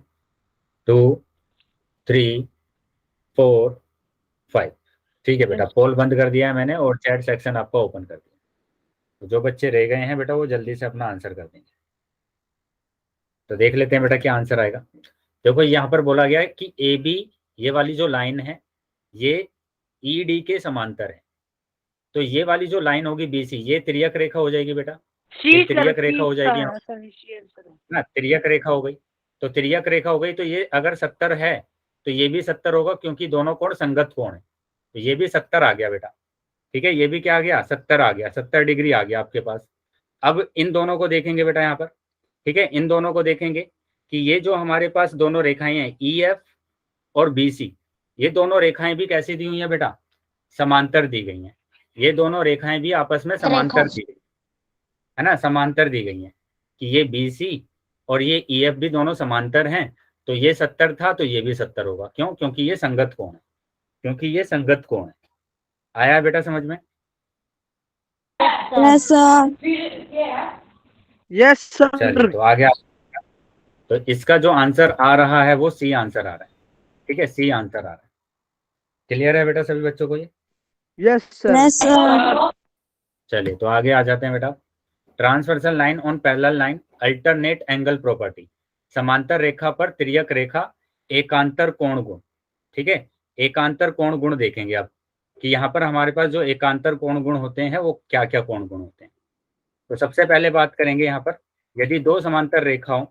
2 3 4 5। ठीक है बेटा, पोल बंद कर दिया है मैंने और चैट सेक्शन आपका ओपन कर दिया। तो जो बच्चे रह गए हैं बेटा वो जल्दी से अपना आंसर कर देंगे। तो देख लेते हैं बेटा क्या आंसर आएगा। देखो यहाँ पर बोला गया है कि ए बी, ये वाली जो लाइन है ये ई डी के समांतर है। तो ये वाली जो लाइन होगी बी सी, ये तिर्यक रेखा हो जाएगी बेटा। ये तिर्यक रेखा हो जाएगी ना, तिर्यक रेखा हो गई। तो तिर्यक रेखा हो गई तो ये अगर 70 है तो ये भी 70 होगा, क्योंकि दोनों कोण संगत कोण है। तो ये भी 70 आ गया बेटा। ठीक है, ये भी क्या आ गया, 70 आ गया, 70 डिग्री आ गया आपके पास। अब इन दोनों को देखेंगे बेटा यहाँ पर। ठीक है, इन दोनों को देखेंगे कि ये जो हमारे पास दोनों रेखाएं हैं ई एफ और बी सी, ये दोनों रेखाएं भी कैसी दी हुई हैं बेटा, समांतर दी गई हैं। ये दोनों रेखाएं भी आपस में समांतर दी गई है ना, समांतर दी गई हैं कि ये बी सी और ये ई एफ भी दोनों समांतर हैं। तो ये 70 था तो ये भी 70 होगा। क्यों? क्योंकि ये संगत कोण है, क्योंकि ये संगत कोण है। आया बेटा समझ में? Yes sir. यस चलिए सर। तो आगे तो इसका जो आंसर आ रहा है वो सी आंसर आ रहा है। ठीक है, सी आंसर आ रहा है। क्लियर है बेटा सभी बच्चों को ये? Yes sir. चलिए तो आगे आ जाते हैं बेटा। Transversal line on parallel line alternate angle property. समांतर रेखा पर तिर्यक रेखा एकांतर कोण गुण। ठीक है, एकांतर कोण गुण देखेंगे आप कि यहाँ पर हमारे पास जो एकांतर कोण गुण होते हैं वो क्या क्या कोण गुण होते हैं। तो सबसे पहले बात करेंगे यहाँ पर, यदि दो समांतर रेखाओं,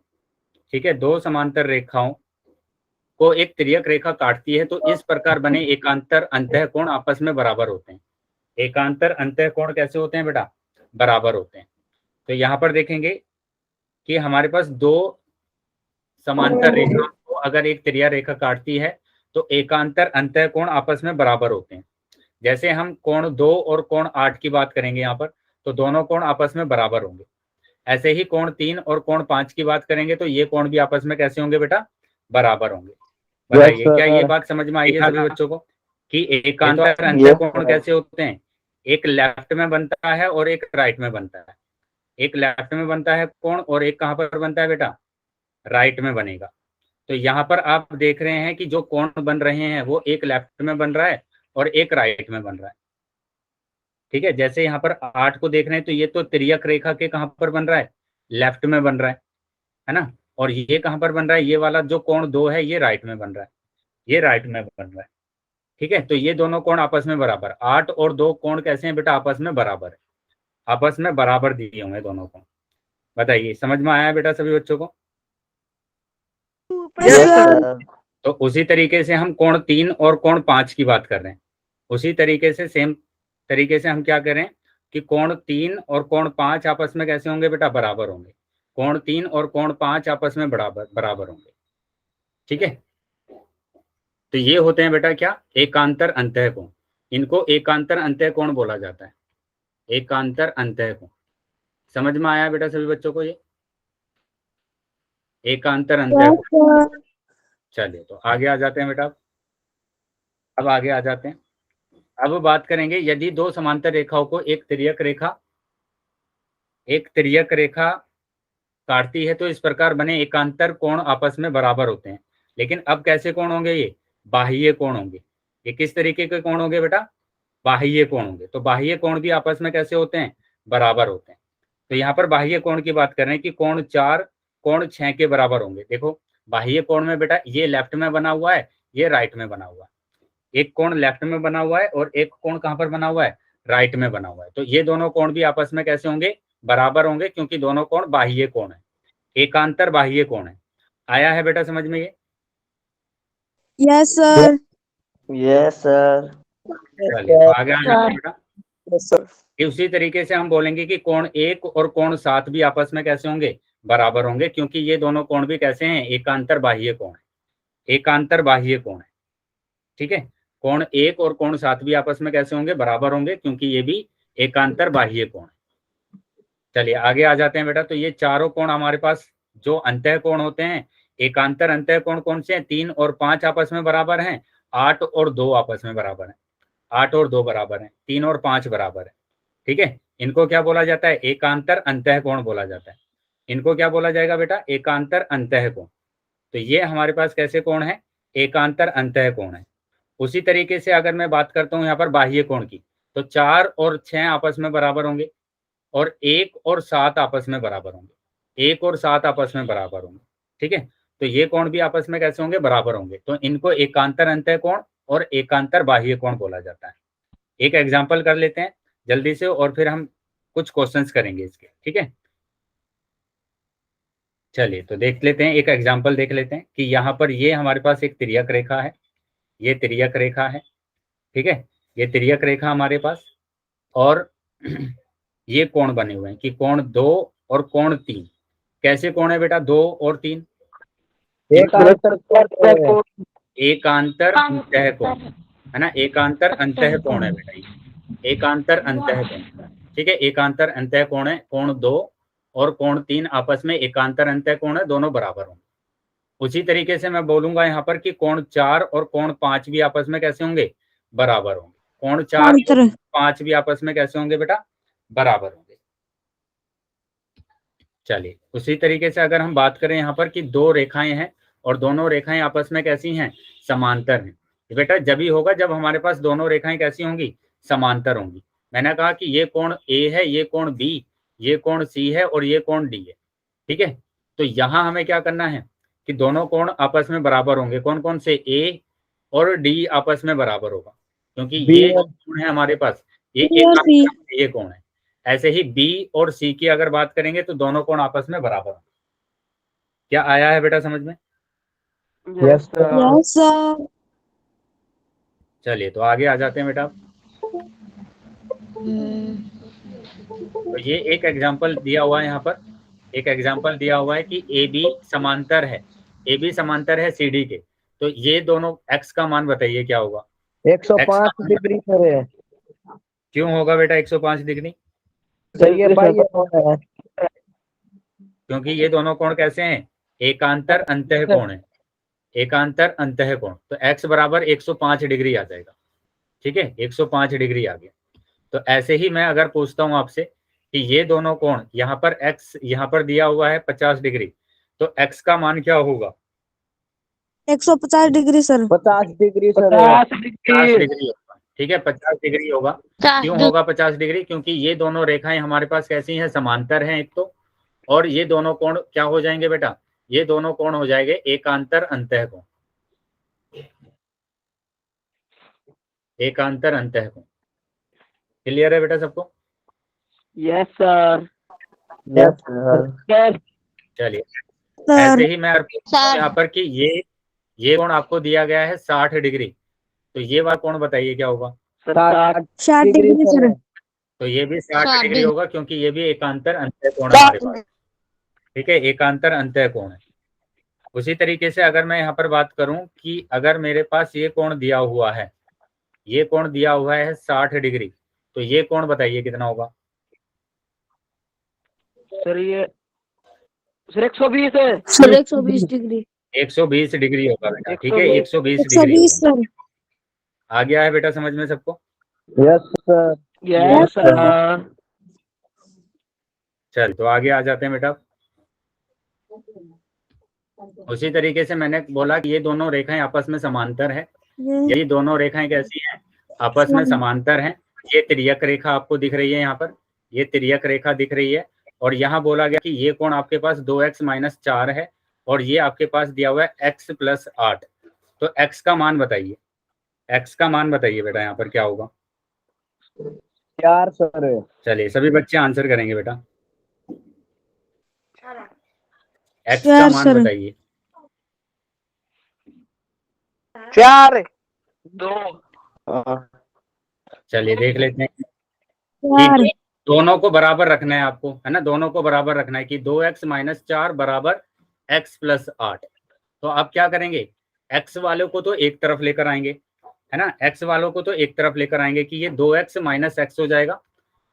ठीक है, दो समांतर रेखाओं को एक तिर्यक रेखा काटती है तो इस प्रकार बने एकांतर अंतः कोण आपस में बराबर होते हैं। एकांतर अंतः कोण कैसे होते हैं बेटा, बराबर होते हैं। तो यहाँ पर देखेंगे कि हमारे पास दो समांतर रेखा को अगर एक तिर्या रेखा काटती है तो एकांतर अंतः कोण आपस में बराबर होते हैं। जैसे हम कोण 2 और कोण 8 की बात करेंगे यहाँ पर, तो दोनों कोण आपस में बराबर होंगे। ऐसे ही कोण 3 और कोण 5 की बात करेंगे तो ये कोण भी आपस में कैसे होंगे बेटा, बराबर होंगे। बताइए क्या ये बात समझ में आई है सभी बच्चों को कि एकांतर अंतः कोण कैसे होते हैं? एक लेफ्ट में बनता है और एक राइट में बनता है। एक लेफ्ट में बनता है कोण और एक कहां पर बनता है बेटा, राइट में बनेगा। तो यहाँ पर आप देख रहे हैं कि जो कोण बन रहे हैं वो एक लेफ्ट में बन रहा है और एक राइट में बन रहा है। ठीक है, जैसे यहाँ पर 8 को देख रहे हैं तो ये तो तिर्यक रेखा के कहां पर बन रहा है, लेफ्ट में बन रहा है ना। और ये कहां पर बन रहा है, ये वाला जो कोण 2 है ये राइट में बन रहा है, ये राइट में बन रहा है। ठीक है, तो ये दोनों कोण आपस में बराबर, 8 और 2 कोण कैसे हैं बेटा, आपस में बराबर है, आपस में बराबर दिए हुए दोनों कोण। बताइए समझ में आया बेटा सभी बच्चों को? तो उसी तरीके से हम कोण 3 और कोण 5 की बात कर रहे हैं। उसी तरीके से सेम तरीके से हम क्या करें कि कोण 3 और कोण 5 आपस में कैसे होंगे बेटा, बराबर होंगे। कोण 3 और कोण 5 आपस में बराबर होंगे। ठीक है, तो ये होते हैं बेटा क्या, एकांतर अंतः कोण। इनको एकांतर अंतः कोण बोला जाता है, एकांतर अंतः कोण। समझ में आया बेटा सभी बच्चों को ये एकांतर अंतः कोण? चलिए तो आगे आ जाते हैं बेटा। अब आगे आ जाते हैं। अब बात करेंगे यदि दो समांतर रेखाओं को एक तिर्यक रेखा काटती है तो इस प्रकार बने एकांतर कोण आपस में बराबर होते हैं। लेकिन अब कैसे कोण होंगे? ये बाह्य कोण होंगे। ये किस तरीके के कोण होंगे बेटा? बाह्य कोण होंगे। तो बाह्य कोण भी आपस में कैसे होते हैं? बराबर होते हैं। तो यहाँ पर बाह्य कोण की बात कर रहे हैं कि कोण 4 कोण 6 के बराबर होंगे। देखो बाह्य कोण में बेटा ये लेफ्ट में बना हुआ है, ये राइट में बना हुआ है। एक कोण लेफ्ट में बना हुआ है और एक कोण कहाँ पर बना हुआ है? राइट में बना हुआ है। तो ये दोनों कोण भी आपस में कैसे होंगे? बराबर होंगे, क्योंकि दोनों कोण बाह्य कोण है, एकांतर बाह्य कोण है। आया है बेटा समझ में ये? Yes sir. Yes sir. चलिए तो आगे आ जाते हैं बेटा। Yes sir. उसी तरीके से हम बोलेंगे कि कोण 1 और कोण 7 भी आपस में कैसे होंगे? बराबर होंगे, क्योंकि ये दोनों कोण भी कैसे हैं? एकांतर बाह्य कोण है, एकांतर बाह्य कोण है। ठीक है, कोण 1 और कोण 7 भी आपस में कैसे होंगे? बराबर होंगे, क्योंकि ये भी एकांतर बाह्य कोण है। चलिए आगे आ जाते हैं बेटा। तो ये चारों कोण हमारे पास जो अंतः कोण होते हैं, एकांतर अंतः कोण कौन से हैं? 3 और 5 आपस में बराबर हैं, 8 और 2 आपस में बराबर हैं, 8 और 2 बराबर हैं, 3 और 5 बराबर है। ठीक है, इनको क्या बोला जाता है? एकांतर अंतः कोण बोला जाता है। इनको क्या बोला जाएगा बेटा? एकांतर अंतः कोण। तो ये हमारे पास कैसे कोण है? एकांतर अंतः कोण है। उसी तरीके से अगर मैं बात करता हूँ यहाँ पर बाह्य कोण की, तो 4 और 6 आपस में बराबर होंगे और 1 और 7 आपस में बराबर होंगे, 1 और 7 आपस में बराबर होंगे। ठीक है, तो ये कोण भी आपस में कैसे होंगे? बराबर होंगे। तो इनको एकांतर अंतः कोण और एकांतर बाह्य कोण बोला जाता है। एक एग्जाम्पल कर लेते हैं जल्दी से और फिर हम कुछ क्वेश्चंस करेंगे इसके। ठीक है, चलिए तो देख लेते हैं, एक एग्जाम्पल देख लेते हैं कि यहाँ पर ये हमारे पास एक तिर्यक रेखा है, ये तिर्यक रेखा है। ठीक है, ये तिर्यक रेखा हमारे पास, और ये कोण बने हुए हैं कि कोण 2 और कोण 3। कैसे कोण है बेटा 2 और 3? एकांतर कोण। एकांतर अंतः कोण है ना, एकांतर अंतः कोण है बेटा, ये एकांतर अंतः कोण। ठीक है, एकांतर अंतः कोण है। कोण 2 और कोण 3 आपस में एकांतर अंतः कोण है, दोनों बराबर होंगे। उसी तरीके से मैं बोलूंगा यहाँ पर कि कोण 4 और कोण 5 भी आपस में कैसे होंगे? बराबर होंगे। कोण 4 और 5 भी आपस में कैसे होंगे बेटा? बराबर होंगे। चलिए उसी तरीके से अगर हम बात करें यहाँ पर कि दो रेखाएं हैं और दोनों रेखाएं आपस में कैसी हैं? समांतर हैं। बेटा जब ही होगा जब हमारे पास दोनों रेखाएं कैसी होंगी? समांतर होंगी। मैंने कहा कि ये कोण ए है, ये कोण बी, ये कोण सी है और ये कोण डी है। ठीक है, तो यहाँ हमें क्या करना है कि दोनों कोण आपस में बराबर होंगे। कौन कौन से? ए और डी आपस में बराबर होगा, क्योंकि ये जो कोण है हमारे पास ये ये कोण है। ऐसे ही बी और सी की अगर बात करेंगे तो दोनों कोण आपस में बराबर होंगे। क्या आया है बेटा समझ में? Yes sir. चलिए तो आगे आ जाते हैं बेटा। तो ये एक एग्जांपल दिया हुआ है यहाँ पर, एक एग्जांपल दिया हुआ है कि ए बी समांतर है, ए बी समांतर है सी डी के। तो ये दोनों एक्स का मान बताइए क्या होगा? 105 डिग्री पर है। क्यों होगा बेटा 105 डिग्री? सही है भाई, ये कौन है? क्योंकि ये दोनों कोण कैसे हैं? एकांतर अंतः कोण है, एकांतर अंतः कोण। तो x बराबर 105 डिग्री आ जाएगा। ठीक है, 105 डिग्री आ गया। तो ऐसे ही मैं अगर पूछता हूं आपसे कि ये दोनों कोण, यहाँ पर x यहाँ पर दिया हुआ है 50 डिग्री, तो x का मान क्या होगा? 150 degree sir. 50 degree sir. 50 degree होगा। ठीक है, 50 डिग्री होगा। क्यों होगा 50 डिग्री? क्योंकि ये दोनों रेखाएं हमारे पास कैसी हैं? समांतर हैं एक तो, और ये दोनों कोण क्या हो जाएंगे बेटा? ये दोनों कोण हो जाएंगे एकांतर अंतः कोण, एकांतर अंतः कोण। क्लियर है बेटा सबको? Yes sir. Yes sir. चलिए ऐसे ही मैं यहाँ पर कि ये कोण आपको दिया गया है 60 डिग्री, तो ये वाला कोण बताइए क्या होगा? 60 डिग्री सर। तो ये भी 60 डिग्री होगा, क्योंकि ये भी एकांतर अंतः कोण है हमारे पास। ठीक है, एकांतर अंतः कोण है। उसी तरीके से अगर मैं यहाँ पर बात करूं कि अगर मेरे पास ये कोण दिया हुआ है, ये कोण दिया हुआ है 60 डिग्री, तो ये कोण बताइए कितना होगा? सर ये सर 120 है सर 120 डिग्री 120 डिग्री होगा बेटा, ठीक है, 120 डिग्री 120 होगा। सर। आ गया है बेटा समझ में सबको? Yes sir. Yes sir. चल तो आगे आ जाते हैं बेटा। उसी तरीके से मैंने बोला कि ये दोनों रेखाएं आपस में समांतर है। यही दोनों रेखाएं कैसी हैं? आपस में समांतर हैं। ये तिर्यक रेखा आपको दिख रही है यहाँ पर, ये तिर्यक रेखा दिख रही है। और यहाँ बोला गया कि ये कोण आपके पास 2x - 4 है और ये आपके पास दिया हुआ है x + 8। तो x का मान बताइए, x का मान बताइए बेटा, यहाँ पर क्या होगा? 4 सर। चलिए सभी बच्चे आंसर करेंगे बेटा, x का 4 मान सर। बताइए। 4 2 चलिए देख लेते हैं चार। कि दोनों को बराबर रखना है आपको, है ना, दोनों को बराबर रखना है कि 2x - 4 बराबर x + 8। तो आप क्या करेंगे, x वालों को तो एक तरफ लेकर आएंगे, है ना, x वालों को तो एक तरफ लेकर आएंगे कि ये 2x - x हो जाएगा।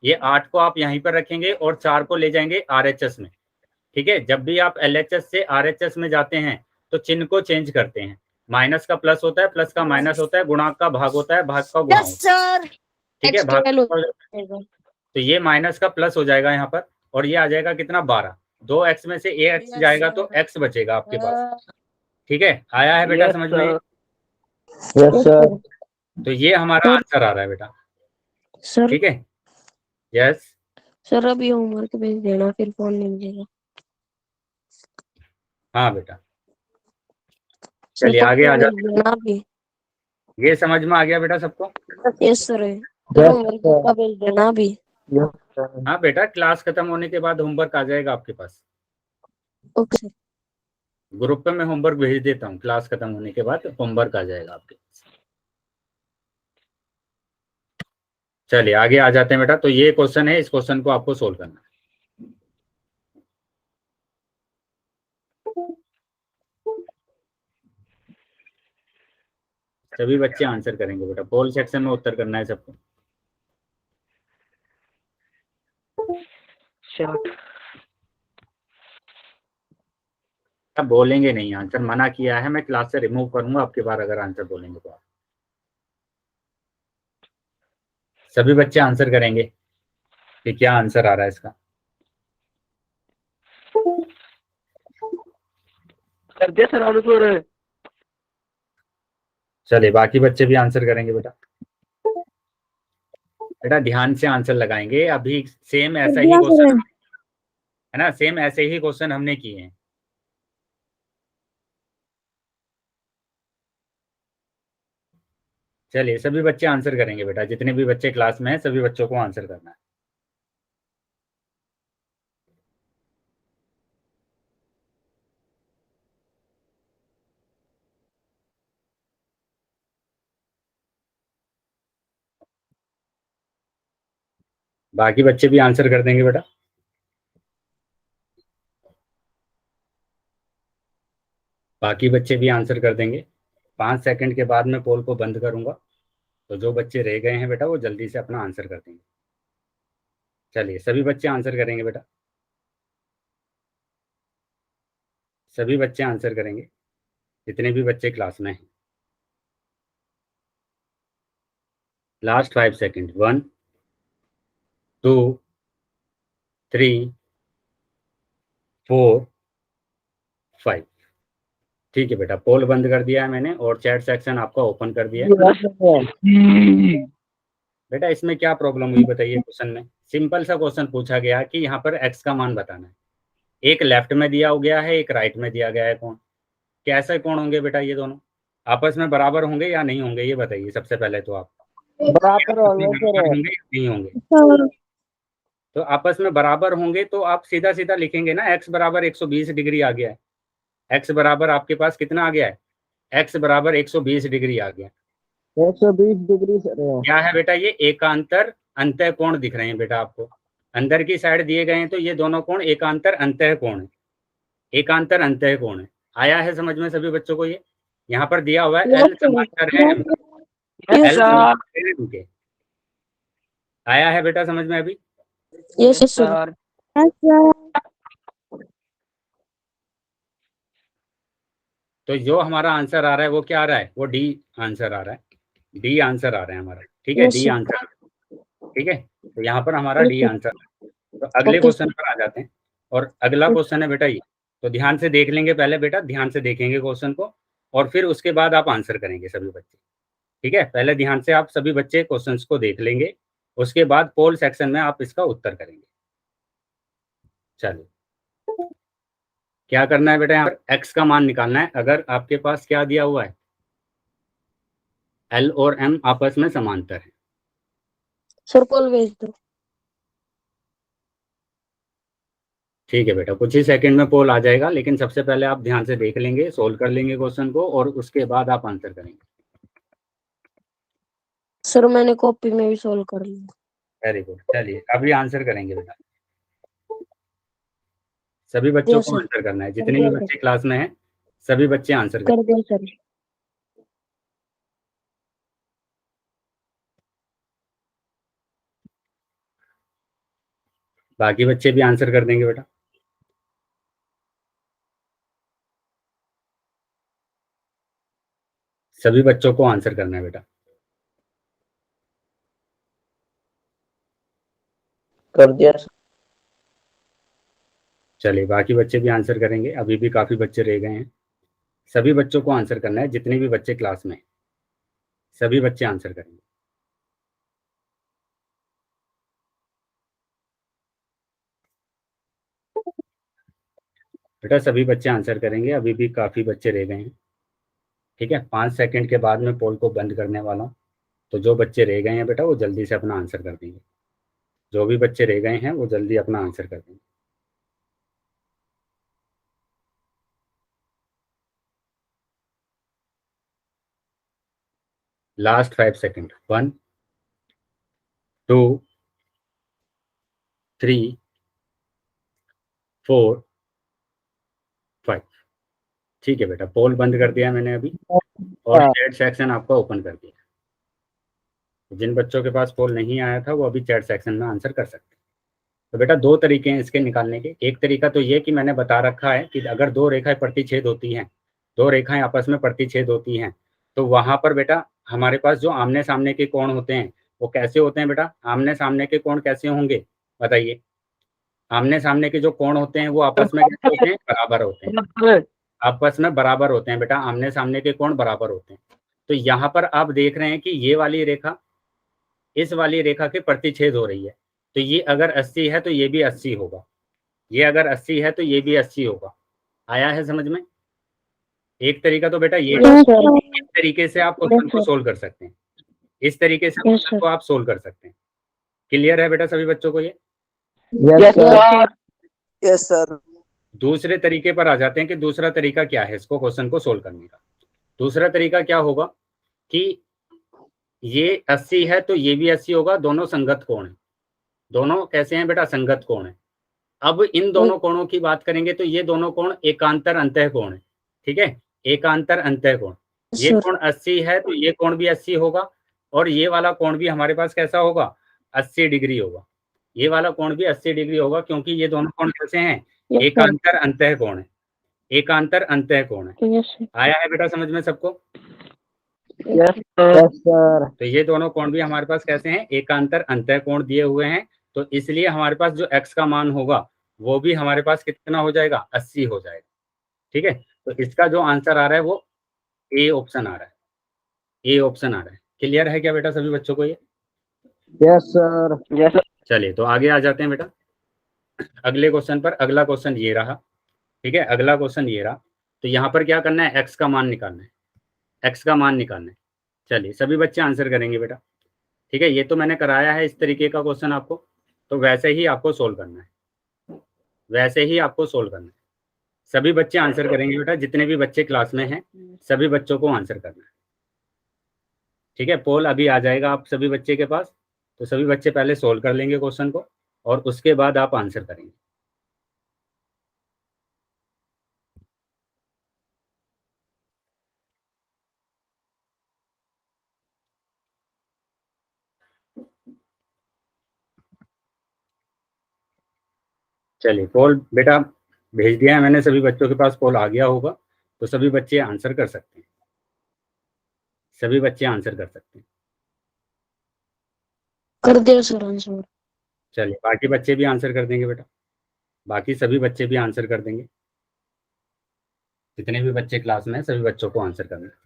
ये 8 को आप यहीं पर रखेंगे और 4 को ले जाएंगे RHS में। ठीक है, जब भी आप LHS से RHS में जाते हैं तो चिन्ह को चेंज करते हैं। माइनस का प्लस होता है, प्लस का माइनस होता है, गुणांक का भाग होता है, भाग का गुणा यस होता है। सर। ठीक है, भाग तो ये माइनस का प्लस हो जाएगा यहाँ पर और ये आ जाएगा कितना 12। 2x में से ax जाएगा तो x बचेगा आपके पास। ठीक है, आया है बेटा समझ में? Yes sir. तो ये हमारा आंसर आ रहा है बेटा, सर। ठीक है। यस सर अभी होमवर्क भेज देना, फिर फोन नहीं मिलेगा। हाँ बेटा, चलिए आगे आ जाते हैं। अभी ये समझ में आ गया बेटा सबको? Yes sir. होमवर्क का भेज देना अभी। हाँ बेटा, क्लास खत्म होने के बाद होमवर्क आ जाएगा आपके पास। Okay sir. ग्रुप पे मैं होमवर्क भेज देता हूँ, क्लास खत्म होने के बाद होमवर्क आ जाएगा आपके पास। चलिए आगे आ जाते हैं बेटा। तो ये क्वेश्चन है, इस क्वेश्चन को आपको सोल्व करना है। सभी बच्चे आंसर करेंगे बेटा, पोल सेक्शन में उत्तर करना है सबको। अब बोलेंगे नहीं, आंसर मना किया है, मैं क्लास से रिमूव करूंगा आपके बार अगर आंसर बोलेंगे तो। आप सभी बच्चे आंसर करेंगे कि क्या आंसर आ रहा है इसका। चलिए बाकी बच्चे भी आंसर करेंगे बेटा। बेटा ध्यान से आंसर लगाएंगे, अभी सेम ऐसा ही क्वेश्चन है ना, सेम ऐसे ही क्वेश्चन हमने किए हैं। चलिए सभी बच्चे आंसर करेंगे बेटा, जितने भी बच्चे क्लास में हैं सभी बच्चों को आंसर करना है। बाकी बच्चे भी आंसर कर देंगे बेटा। बाकी बच्चे भी आंसर कर देंगे। 5 सेकंड के बाद मैं पोल को बंद करूंगा, तो जो बच्चे रह गए हैं बेटा वो जल्दी से अपना आंसर कर देंगे। चलिए सभी बच्चे आंसर करेंगे बेटा, सभी बच्चे आंसर करेंगे जितने भी बच्चे क्लास में हैं। Last 5 second, 1 2 3 4 5। ठीक है बेटा, पोल बंद कर दिया है मैंने और चैट सेक्शन आपका ओपन कर दिया है। बेटा इसमें क्या प्रॉब्लम हुई बताइए? क्वेश्चन में सिंपल सा क्वेश्चन पूछा गया कि यहाँ पर x का मान बताना है। एक लेफ्ट में दिया हो गया है, एक राइट में दिया गया है कोण। कैसे कोण होंगे बेटा ये दोनों? आपस में बराबर होंगे या नहीं होंगे ये बताइए सबसे पहले तो आप। बराबर होंगे सर। होंगे या नहीं होंगे? तो आपस में बराबर होंगे तो आप सीधा सीधा लिखेंगे ना, x बराबर 120 डिग्री आ गया है। x बराबर आपके पास कितना आ गया है? x बराबर 120 डिग्री आ गया। 120 डिग्री सर। क्या है बेटा? ये एकांतर अंतः कोण दिख रहे हैं बेटा आपको, अंदर की साइड दिए गए हैं तो ये दोनों कोण एकांतर अंतः कोण है, एकांतर अंतः कोण है। आया है समझ में सभी बच्चों को? ये यहाँ पर दिया हुआ है L समांतर है M, L समांतर है M के। आया है बेटा समझ में अभी? Yes sir. तो जो हमारा आंसर आ रहा है वो क्या आ रहा है, वो डी आंसर आ रहा है, डी आंसर आ रहा है हमारा। ठीक है, Yes, डी sir. आंसर। ठीक है, तो यहाँ पर हमारा डी Okay. आंसर। तो अगले Okay, क्वेश्चन sir. पर आ जाते हैं, और अगला क्वेश्चन है बेटा ये। तो ध्यान से देख लेंगे पहले बेटा, ध्यान से देखेंगे क्वेश्चन को, और फिर उसके बाद आप आंसर करेंगे सभी बच्चे। ठीक है, पहले ध्यान से आप सभी बच्चे क्वेश्चंस को देख लेंगे, उसके बाद पोल सेक्शन में आप इसका उत्तर करेंगे। चलिए, क्या करना है बेटा, यहाँ पर एक्स का मान निकालना है। अगर आपके पास क्या दिया हुआ है, एल और एम आपस में समांतर है। सर कॉल भेज दो। ठीक है बेटा, कुछ ही सेकंड में पोल आ जाएगा, लेकिन सबसे पहले आप ध्यान से देख लेंगे, सोल्व कर लेंगे क्वेश्चन को, और उसके बाद आप आंसर करेंगे। सर मैंने कॉपी में भी सोल्व कर लिया। Very good. चलिए, अभी आंसर करेंगे बेटा। सभी बच्चों दिया को सर। आंसर करना है, कर जितने भी दिया सर। बच्चे क्लास में हैं सभी बच्चे आंसर कर करें। दिया सर। बाकी बच्चे भी आंसर कर देंगे बेटा। सभी बच्चों को आंसर करना है बेटा। कर दिया सर। चलिए, बाकी बच्चे भी आंसर करेंगे, अभी भी काफी बच्चे रह गए हैं। सभी बच्चों को आंसर करना है, जितने भी बच्चे क्लास में हैं सभी बच्चे आंसर करेंगे। बेटा सभी बच्चे आंसर करेंगे, अभी भी काफी बच्चे रह गए हैं। ठीक है, 5 सेकंड के बाद मैं पोल को बंद करने वाला हूँ, तो जो बच्चे रह गए हैं बेटा वो जल्दी से अपना आंसर कर देंगे। जो भी बच्चे रह गए हैं वो जल्दी अपना आंसर कर देंगे। Last 5 second, 1 2 3 4 5। ठीक है बेटा, पोल बंद कर दिया मैंने अभी, और चैट सेक्शन आपका ओपन कर दिया। जिन बच्चों के पास पोल नहीं आया था वो अभी चैट सेक्शन में आंसर कर सकते हैं। तो बेटा दो तरीके हैं इसके निकालने के। एक तरीका तो ये कि मैंने बता रखा है कि अगर दो रेखाएं प्रतिच्छेद होती हैं, दो रेखाएं आपस में प्रतिच्छेद होती हैं, तो वहां पर बेटा हमारे पास जो आमने सामने के कोण होते हैं वो कैसे होते हैं बेटा। आमने सामने के कोण कैसे होंगे बताइए। आमने सामने के जो कोण होते हैं वो आपस में कैसे होते हैं, बराबर होते हैं। आपस में बराबर होते हैं बेटा, आमने सामने के कोण बराबर होते हैं। तो यहाँ पर आप देख रहे हैं कि ये वाली रेखा इस वाली रेखा के प्रतिच्छेद हो रही है। तो ये अगर 80 है तो ये भी 80 होगा, ये अगर 80 है तो ये भी 80 होगा। आया है समझ में। एक तरीका तो बेटा ये है, इस तरीके से आप क्वेश्चन को सोल्व कर सकते हैं, इस तरीके से क्वेश्चन को आप सोल्व कर सकते हैं। क्लियर है बेटा सभी बच्चों को ये। Yes sir. Yes sir. दूसरे तरीके पर आ जाते हैं कि दूसरा तरीका क्या है इसको क्वेश्चन को सोल्व करने का। दूसरा तरीका क्या होगा कि ये 80 है तो ये भी 80 होगा, दोनों संगत कोण है। दोनों कैसे हैं बेटा, संगत कोण है। अब इन दोनों कोणों की बात करेंगे तो ये दोनों कोण एकांतर अंतः कोण है। ठीक है, एकांतर अंतः कोण। ये कोण 80 है तो ये कोण भी 80 होगा, और ये वाला कोण भी हमारे पास कैसा होगा, 80 डिग्री होगा। ये वाला कोण भी 80 डिग्री होगा, क्योंकि ये दोनों कोण कैसे हैं, एकांतर अंतः कोण है, एकांतर अंतः कोण है। आया है बेटा समझ में सबको। Yes sir. तो ये दोनों कोण भी हमारे पास कैसे हैं, एकांतर अंतः कोण दिए हुए हैं। तो इसलिए हमारे पास जो x का मान होगा वो भी हमारे पास कितना हो जाएगा, 80 हो जाएगा। ठीक है, तो इसका जो आंसर आ रहा है वो ए ऑप्शन आ रहा है, ए ऑप्शन आ रहा है। क्लियर है क्या बेटा सभी बच्चों को ये। Yes sir. Yes sir. चलिए, तो आगे आ जाते हैं बेटा अगले क्वेश्चन पर। अगला क्वेश्चन ये रहा। ठीक है, अगला क्वेश्चन ये रहा। तो यहाँ पर क्या करना है, एक्स का मान निकालना है, एक्स का मान निकालना है। चलिए, सभी बच्चे आंसर करेंगे बेटा। ठीक है, ये तो मैंने कराया है इस तरीके का क्वेश्चन आपको, तो वैसे ही आपको सोल्व करना है, वैसे ही आपको सोल्व करना है। सभी बच्चे आंसर करेंगे बेटा, जितने भी बच्चे क्लास में हैं सभी बच्चों को आंसर करना है। ठीक है, पोल अभी आ जाएगा आप सभी बच्चे के पास, तो सभी बच्चे पहले सोल्व कर लेंगे क्वेश्चन को, और उसके बाद आप आंसर करेंगे। चलिए, पोल बेटा भेज दिया है मैंने, सभी बच्चों के पास पोल आ गया होगा। तो सभी बच्चे आंसर कर सकते हैं, सभी बच्चे आंसर कर सकते हैं। कर दिया सर आंसर। चलिए बाकी बच्चे भी आंसर कर देंगे बेटा, बाकी सभी बच्चे भी आंसर कर देंगे। जितने भी बच्चे क्लास में हैं सभी बच्चों को आंसर करना है।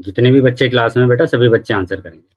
जितने भी बच्चे क्लास में बेटा सभी बच्चे आंसर करेंगे।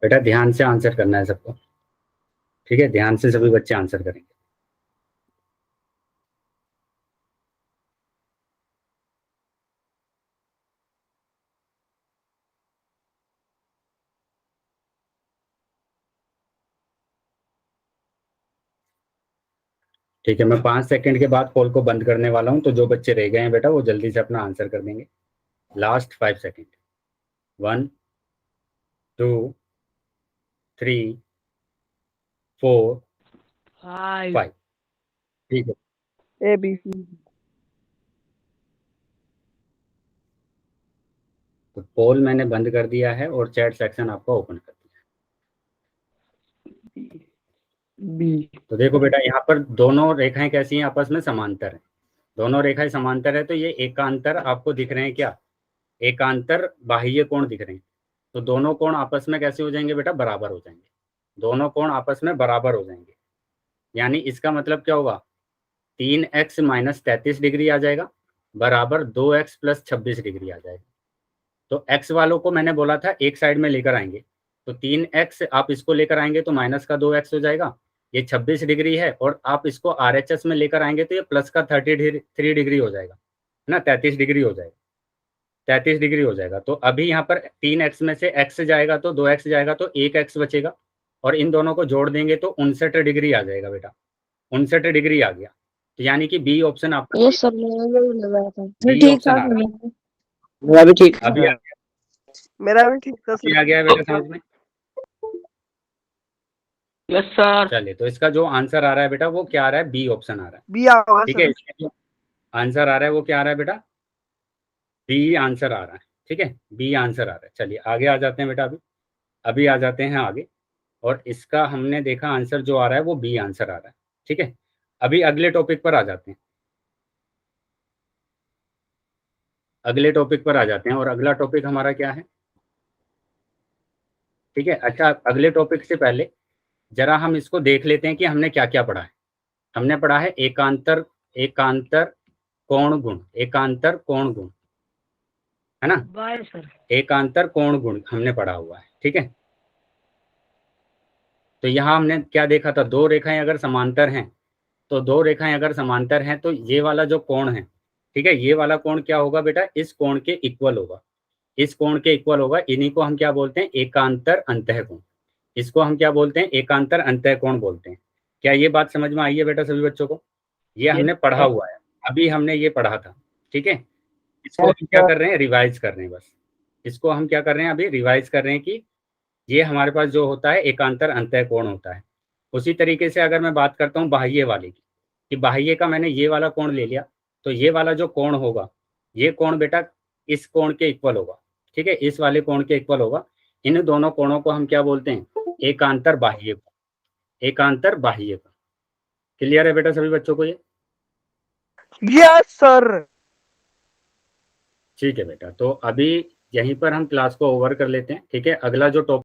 बेटा ध्यान से आंसर करना है सबको, ठीक है, ध्यान से सभी बच्चे आंसर करेंगे। ठीक है, मैं 5 सेकंड के बाद कॉल को बंद करने वाला हूं, तो जो बच्चे रह गए हैं बेटा वो जल्दी से अपना आंसर कर देंगे। Last 5 second. 1 2 3 4 5। ठीक है, ए बी सी। तो पोल मैंने बंद कर दिया है और चैट सेक्शन आपका ओपन कर दिया है। बी। तो देखो बेटा यहाँ पर दोनों रेखाएं कैसी हैं, आपस में समांतर हैं। दोनों रेखाएं समांतर है तो ये एकांतर आपको दिख रहे हैं क्या, एकांतर बाह्य कोण दिख रहे हैं। तो दोनों कोण आपस में कैसे हो जाएंगे बेटा, बराबर हो जाएंगे। दोनों कोण आपस में बराबर हो जाएंगे, यानी इसका मतलब क्या होगा, 3x माइनस 33 डिग्री आ जाएगा बराबर 2x प्लस 26 डिग्री आ जाएगा। तो x वालों को मैंने बोला था एक साइड में लेकर आएंगे, तो 3x आप इसको लेकर आएंगे तो माइनस का 2x हो जाएगा, ये 26 डिग्री है, और आप इसको RHS में लेकर आएंगे तो ये प्लस का 33 डिग्री हो जाएगा ना, 33 डिग्री हो जाएगा, 33 डिग्री हो जाएगा। तो अभी यहाँ पर 3x में से x जाएगा तो 2x जाएगा तो 1x बचेगा, और इन दोनों को जोड़ देंगे तो 59 डिग्री आ जाएगा बेटा, 59 डिग्री आ गया। तो यानी कि बी ऑप्शन आपका, ये सर मैंने यही लगाया था। बी ठीक ऑप्शन था आ रहा है। मेरा भी ठीक अभी है। आ गया, मेरा भी ठीक था अभी सर। आ गया है बेटा समझ में। Yes sir. चलिए तो इसका जो आंसर आ रहा है बेटा वो क्या आ रहा है, बी ऑप्शन आ रहा है। बी होगा ठीक है, सर। इसका जो आंसर आ रहा है वो क्या आ रहा है बेटा, बी आंसर आ रहा है। ठीक है, बी आंसर आ रहा है। चलिए आगे आ जाते हैं बेटा, अभी आ जाते हैं आगे, और इसका हमने देखा आंसर जो आ रहा है वो बी आंसर आ रहा है। ठीक है, अभी अगले टॉपिक पर आ जाते हैं, अगले टॉपिक पर आ जाते हैं, और अगला टॉपिक हमारा क्या है। ठीक है, अच्छा अगले टॉपिक से पहले जरा हम इसको देख लेते हैं कि हमने क्या क्या पढ़ा है। हमने पढ़ा है एकांतर, एकांतर कोण गुण, एकांतर कोण गुण, है ना, बाय सर। एकांतर कोण गुण हमने पढ़ा हुआ है। ठीक है, तो यहाँ हमने क्या देखा था, दो रेखाएं अगर समांतर हैं, तो दो रेखाएं अगर समांतर हैं तो ये वाला जो कोण है, ठीक है, ये वाला कोण क्या होगा बेटा, इस कोण के इक्वल होगा, इस कोण के इक्वल होगा। इन्हीं को हम क्या बोलते हैं, एकांतर अंतःकोण। इसको हम क्या बोलते हैं, एकांतर अंतःकोण बोलते हैं। क्या ये बात समझ में आई है बेटा सभी बच्चों को, ये हमने पढ़ा हुआ है, अभी हमने ये पढ़ा था। ठीक है, इसको हम क्या कर रहे हैं, रिवाइज कर रहे हैं, बस इसको हम क्या कर रहे हैं, अभी रिवाइज कर रहे हैं कि ये हमारे पास जो होता है एकांतर अंतःकोण होता है। उसी तरीके से अगर मैं बात करता हूँ बाह्य वाले की, कि बाह्य का मैंने ये वाला कोण ले लिया, तो ये वाला जो कोण होगा, ये कोण बेटा इस कोण के इक्वल होगा। ठीक है, इस वाले कोण के इक्वल होगा। इन दोनों कोणों को हम क्या बोलते हैं, एकांतर बाह्य कोण, एकांतर बाह्य कोण। क्लियर है बेटा सभी बच्चों को ये। Yes sir. ठीक है बेटा, तो अभी यहीं पर हम क्लास को ओवर कर लेते हैं। ठीक है, अगला जो टॉपिक